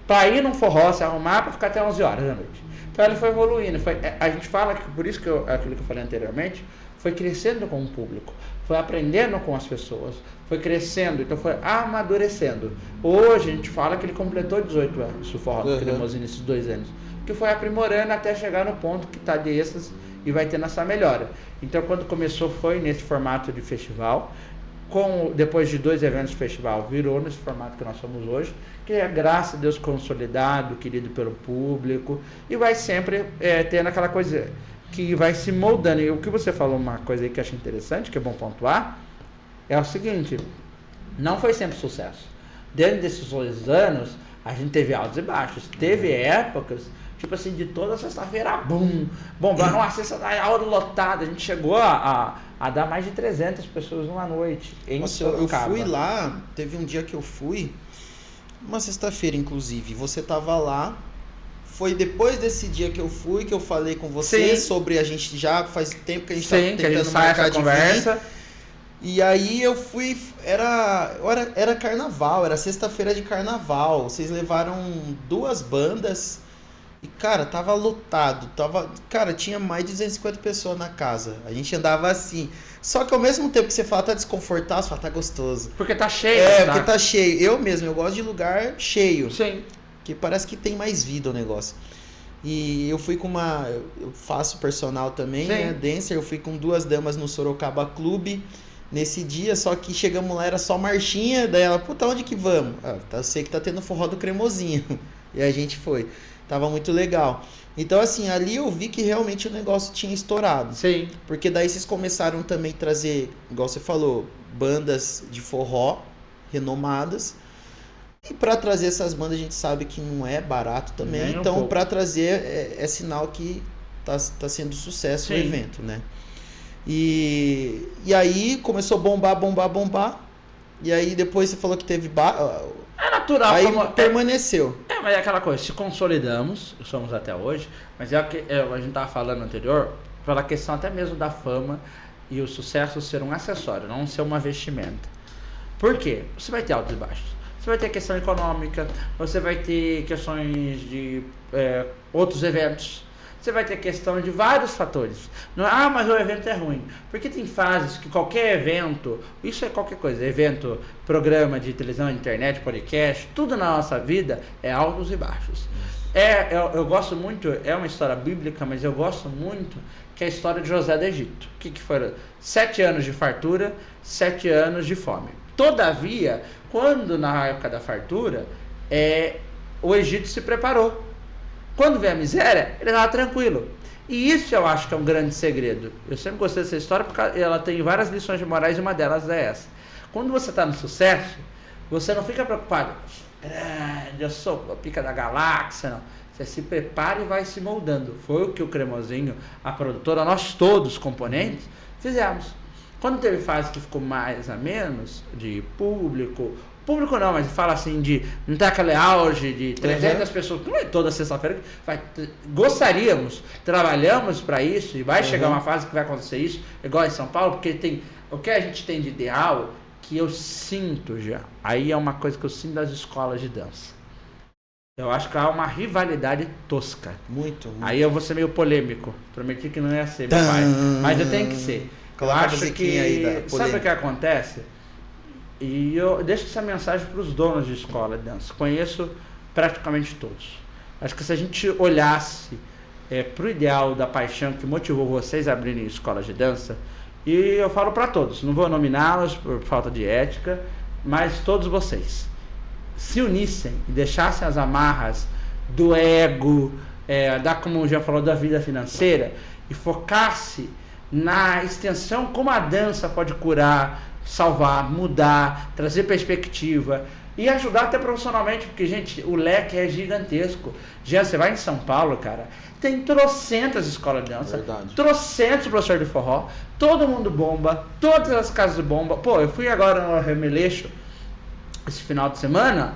para ir num forró, se arrumar, para ficar até 11 horas da noite. Então ele foi evoluindo. A gente fala que, por isso que aquilo que eu falei anteriormente, foi crescendo com o público, foi aprendendo com as pessoas, foi crescendo, então foi amadurecendo. Hoje a gente fala que ele completou 18 anos, o forró que criamos nesses 2 anos, que foi aprimorando até chegar no ponto que está de êxtase e vai tendo essa melhora. Então, quando começou foi nesse formato de festival, depois de 2 eventos de festival, virou nesse formato que nós somos hoje, que é, graças a Deus, consolidado, querido pelo público, e vai sempre tendo aquela coisa que vai se moldando. E o que você falou, uma coisa aí que eu acho interessante, que é bom pontuar, é o seguinte: não foi sempre sucesso. Dentro desses 2 anos, a gente teve altos e baixos. Teve épocas, tipo assim, de toda sexta-feira, bombando, uma sexta-feira, aula lotada. A gente chegou a dar mais de 300 pessoas numa noite. Nossa, eu fui lá, teve um dia que eu fui, uma sexta-feira, inclusive, você tava lá. Foi depois desse dia que eu fui, que eu falei com você sobre a gente, já faz tempo que a gente tá tentando marcar de conversa. E aí eu fui, era carnaval, era sexta-feira de carnaval. Vocês levaram 2 bandas e, cara, tava lotado. Cara, tinha mais de 250 pessoas na casa. A gente andava assim. Só que ao mesmo tempo que você fala tá desconfortável, você fala tá gostoso. Porque tá cheio. Porque tá cheio. Eu gosto de lugar cheio. Sim. Que parece que tem mais vida o negócio. E eu fui com eu faço personal também, né, dancer. Eu fui com 2 damas no Sorocaba Clube nesse dia, só que chegamos lá, era só marchinha. Daí ela, puta, onde que vamos? Eu sei que tá tendo forró do Cremosinho. E a gente foi. Tava muito legal. Então, assim, ali eu vi que realmente o negócio tinha estourado. Sim. Porque daí vocês começaram também a trazer, igual você falou, bandas de forró renomadas. E para trazer essas bandas a gente sabe que não é barato também. Nem então, para trazer é sinal que tá sendo sucesso o evento, né? E aí começou a bombar. E aí depois você falou que teve... É natural. Aí permaneceu. Mas é aquela coisa, se consolidamos, somos até hoje, mas a gente tava falando anterior, pela questão até mesmo da fama e o sucesso ser um acessório, não ser uma vestimenta. Por quê? Você vai ter altos e baixos. você vai ter questão econômica, você vai ter questões de outros eventos, você vai ter questão de vários fatores. Não, mas o evento é ruim. Porque tem fases que qualquer evento, isso é qualquer coisa, evento, programa de televisão, internet, podcast, tudo na nossa vida é altos e baixos. Eu gosto muito, é uma história bíblica, mas eu gosto muito que é a história de José do Egito. O que foram? 7 anos de fartura, 7 anos de fome. Todavia, quando na época da fartura, o Egito se preparou. Quando vem a miséria, ele estava tranquilo. E isso eu acho que é um grande segredo. Eu sempre gostei dessa história porque ela tem várias lições de morais e uma delas é essa. Quando você está no sucesso, você não fica preocupado. Eu sou a pica da galáxia, não. Você se prepara e vai se moldando. Foi o que o Cremosinho, a produtora, nós todos, componentes, fizemos. Quando teve fase que ficou mais a menos, de público não, mas fala assim de não ter aquele auge de 300 pessoas, não é toda sexta-feira, gostaríamos, trabalhamos para isso e vai chegar uma fase que vai acontecer isso, igual em São Paulo, porque tem o que a gente tem de ideal que eu sinto já, aí é uma coisa que eu sinto das escolas de dança. Eu acho que há uma rivalidade tosca. Muito. Aí eu vou ser meio polêmico, prometi que não ia ser, meu pai, mas eu tenho que ser. Eu acho que, sabe o que acontece? E eu deixo essa mensagem para os donos de escola de dança. Conheço praticamente todos. Acho que se a gente olhasse para o ideal da paixão que motivou vocês a abrirem escolas de dança, e eu falo para todos, não vou nominá-los por falta de ética, mas todos vocês se unissem e deixassem as amarras do ego, como o Jean falou, da vida financeira, e focasse na extensão como a dança pode curar, salvar, mudar, trazer perspectiva e ajudar até profissionalmente, porque, gente, o leque é gigantesco. Já você vai em São Paulo, cara, tem trocentas escolas de dança, trocentos professores de forró, todo mundo bomba, todas as casas de bomba. Pô, eu fui agora no Remeleixo esse final de semana,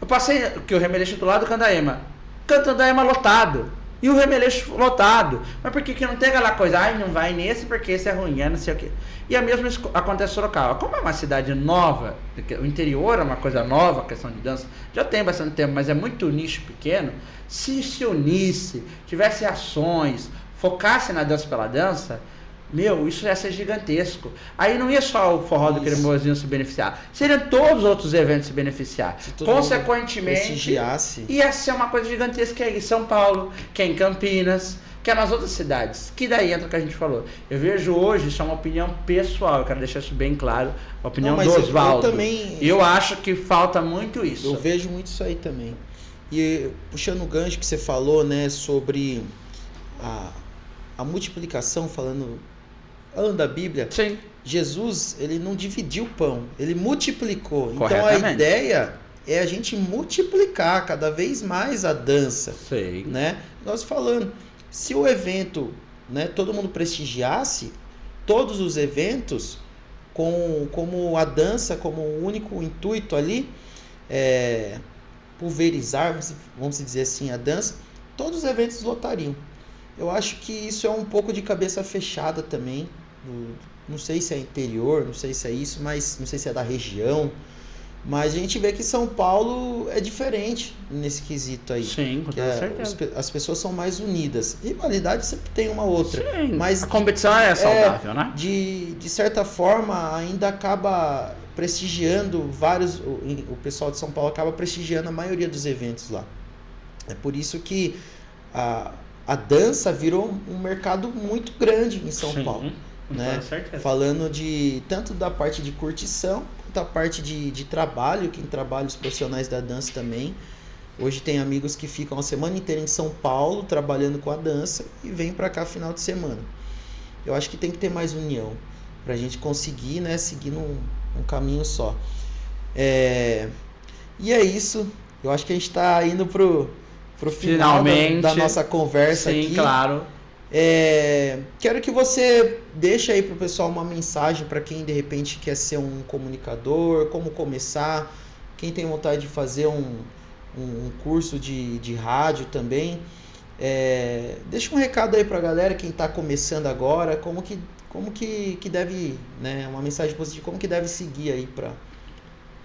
eu passei, que o Remeleixo é do lado do Candaema lotado. E o Remeleixo lotado. Mas por que não tem aquela coisa? Não vai nesse porque esse é ruim, não sei o quê. E a mesma acontece em Sorocaba. Como é uma cidade nova, o interior é uma coisa nova, a questão de dança, já tem bastante tempo, mas é muito nicho pequeno. Se unisse, tivesse ações, focasse na dança pela dança, isso ia ser gigantesco. Aí não ia só o forró do Cremosinho se beneficiar, seriam todos os outros eventos se beneficiar. Se consequentemente, ia ser uma coisa gigantesca que é em São Paulo, que é em Campinas, que é nas outras cidades. Que daí entra o que a gente falou. Eu vejo hoje, isso é uma opinião pessoal, eu quero deixar isso bem claro, a opinião do Oswaldo. Eu acho que falta muito isso. Eu vejo muito isso aí também. E puxando o gancho que você falou, né, sobre a multiplicação, falando da Bíblia, sim. Jesus, ele não dividiu o pão, ele multiplicou. Então a ideia é a gente multiplicar cada vez mais a dança. Sim. Né? Nós falando, se o evento, né, todo mundo prestigiasse, todos os eventos, como a dança, como o único intuito ali, pulverizar, vamos dizer assim, a dança, todos os eventos lotariam. Eu acho que isso é um pouco de cabeça fechada também. Não sei se é interior, não sei se é isso, mas não sei se é da região. Mas a gente vê que São Paulo é diferente nesse quesito aí. Sim, com toda certeza. As pessoas são mais unidas. Rivalidade sempre tem uma outra. Sim, mas a competição é saudável, né? De certa forma, ainda acaba prestigiando o pessoal de São Paulo acaba prestigiando a maioria dos eventos lá. É por isso que a dança virou um mercado muito grande em São Paulo, né? Falando tanto da parte de curtição, quanto da parte de trabalho, que em trabalhos profissionais da dança também. Hoje tem amigos que ficam a semana inteira em São Paulo trabalhando com a dança e vêm para cá final de semana. Eu acho que tem que ter mais união para a gente conseguir, né, seguir num caminho só. E é isso. Eu acho que a gente está indo pro final da nossa conversa aqui. Sim, claro. Quero que você deixe aí pro pessoal uma mensagem para quem de repente quer ser um comunicador, como começar, quem tem vontade de fazer um curso de rádio também. Deixa um recado aí pra galera, quem está começando agora, como que deve, né, uma mensagem positiva, como que deve seguir aí para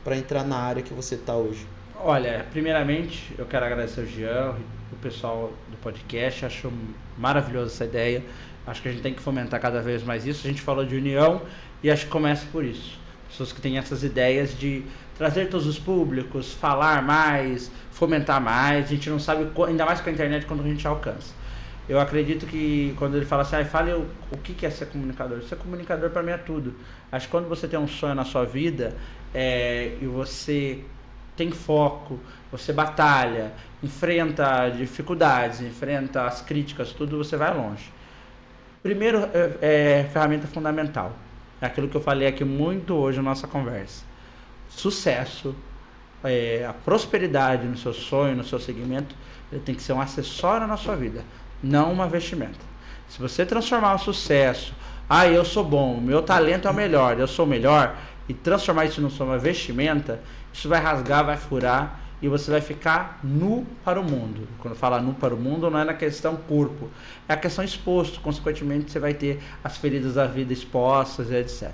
para entrar na área que você está hoje? Olha, primeiramente eu quero agradecer ao Jean, o pessoal do podcast, acho maravilhosa essa ideia, acho que a gente tem que fomentar cada vez mais isso, a gente falou de união e acho que começa por isso, pessoas que têm essas ideias de trazer todos os públicos, falar mais, fomentar mais, a gente não sabe, ainda mais com a internet, quando a gente alcança. Eu acredito que quando ele fala assim, fale o que é ser comunicador. Ser comunicador para mim é tudo. Acho que quando você tem um sonho na sua vida e você tem foco, você batalha, enfrenta dificuldades, enfrenta as críticas, tudo, você vai longe. Primeiro, ferramenta fundamental. É aquilo que eu falei aqui muito hoje na nossa conversa. Sucesso, a prosperidade no seu sonho, no seu segmento, ele tem que ser um acessório na sua vida, não uma vestimenta. Se você transformar o sucesso, eu sou bom, meu talento é o melhor, eu sou o melhor, e transformar isso numa vestimenta, isso vai rasgar, vai furar, e você vai ficar nu para o mundo. Quando fala nu para o mundo, não é na questão corpo, é a questão exposto, consequentemente você vai ter as feridas da vida expostas, etc.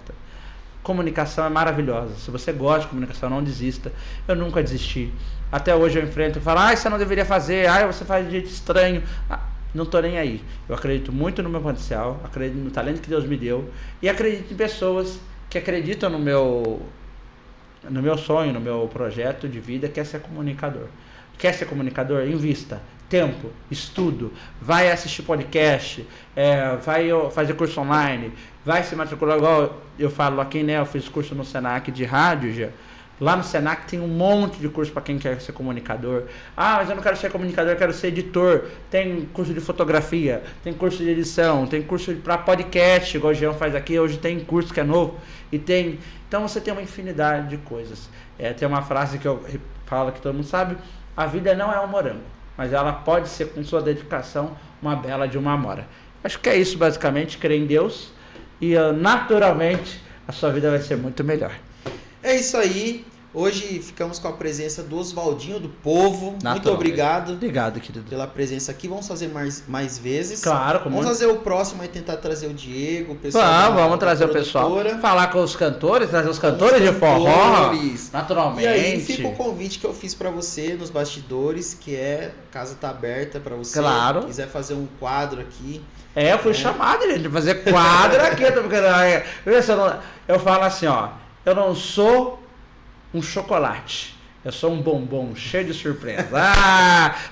Comunicação é maravilhosa. Se você gosta de comunicação, não desista. Eu nunca desisti. Até hoje eu enfrento e falo, você não deveria fazer, você faz de jeito estranho. Não tô nem aí. Eu acredito muito no meu potencial, acredito no talento que Deus me deu e acredito em pessoas que acreditam no meu sonho, no meu projeto de vida, que é ser comunicador. Quer ser comunicador? Invista tempo, estudo, vai assistir podcast, vai fazer curso online, vai se matricular, igual eu falo aqui, né? Eu fiz curso no Senac de rádio já. Lá no Senac tem um monte de curso para quem quer ser comunicador. Mas eu não quero ser comunicador, eu quero ser editor. Tem curso de fotografia, tem curso de edição, tem curso para podcast, igual o Jean faz aqui. Hoje tem curso que é novo. Então você tem uma infinidade de coisas. Tem uma frase que eu falo que todo mundo sabe: a vida não é um morango, mas ela pode ser, com sua dedicação, uma bela de uma amora. Acho que é isso basicamente, crer em Deus e naturalmente a sua vida vai ser muito melhor. É isso aí. Hoje ficamos com a presença do Oswaldinho do Povo. Muito obrigado. Obrigado, querido. Pela presença aqui. Vamos fazer mais vezes. Claro, vamos fazer o próximo e tentar trazer o Diego, o pessoal. Vamos trazer o pessoal. Falar com os cantores, trazer os cantores de forró. Naturalmente. E aí fica o convite que eu fiz pra você nos bastidores, que a casa tá aberta pra você. Claro. Se quiser fazer um quadro aqui. Eu fui chamado, gente, de fazer quadro aqui. Eu falo assim, eu não sou um chocolate, eu sou um bombom cheio de surpresa.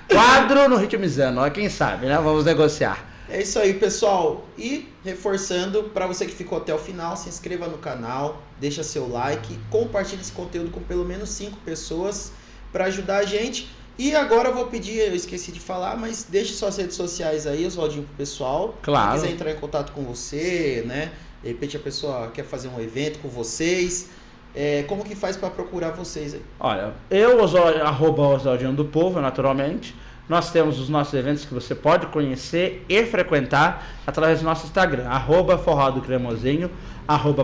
Quadro no Ritmizando, quem sabe, né? Vamos negociar. É isso aí, pessoal. E reforçando, para você que ficou até o final, se inscreva no canal, deixa seu like, compartilhe esse conteúdo com pelo menos 5 pessoas para ajudar a gente. E agora eu vou pedir, eu esqueci de falar, mas deixe suas redes sociais aí, Oswaldinho, pro pessoal. Claro. Se quiser entrar em contato com você, né? De repente a pessoa quer fazer um evento com vocês. Como que faz para procurar vocês aí? Olha, @Oswaldinho do Povo, naturalmente. Nós temos os nossos eventos que você pode conhecer e frequentar através do nosso Instagram, @Forró do Cremosinho,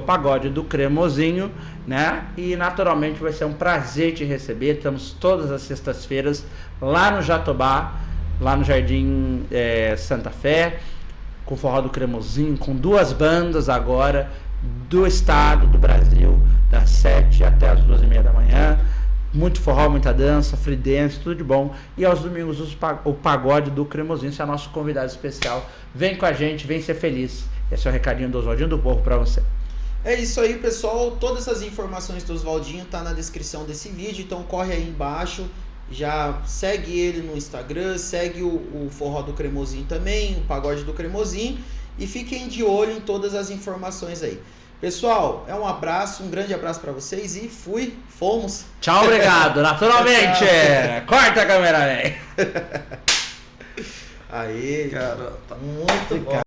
@Pagode do Cremosinho, né? E naturalmente vai ser um prazer te receber. Estamos todas as sextas-feiras lá no Jatobá, lá no Jardim Santa Fé, com Forró do Cremosinho, com 2 bandas agora do estado, do Brasil, das 7 até as 2:30 da manhã. Muito forró, muita dança, free dance, tudo de bom. E aos domingos o Pagode do Cremosinho, esse é nosso convidado especial. Vem com a gente, vem ser feliz. Esse é o recadinho do Oswaldinho do Povo para você. É isso aí, pessoal. Todas as informações do Oswaldinho tá na descrição desse vídeo, então corre aí embaixo. Já segue ele no Instagram, segue o Forró do Cremosinho também, o Pagode do Cremosinho. E fiquem de olho em todas as informações aí. Pessoal, um abraço, um grande abraço para vocês e fomos. Tchau, obrigado, naturalmente. Corta a câmera, velho. Aí, cara, muito bom.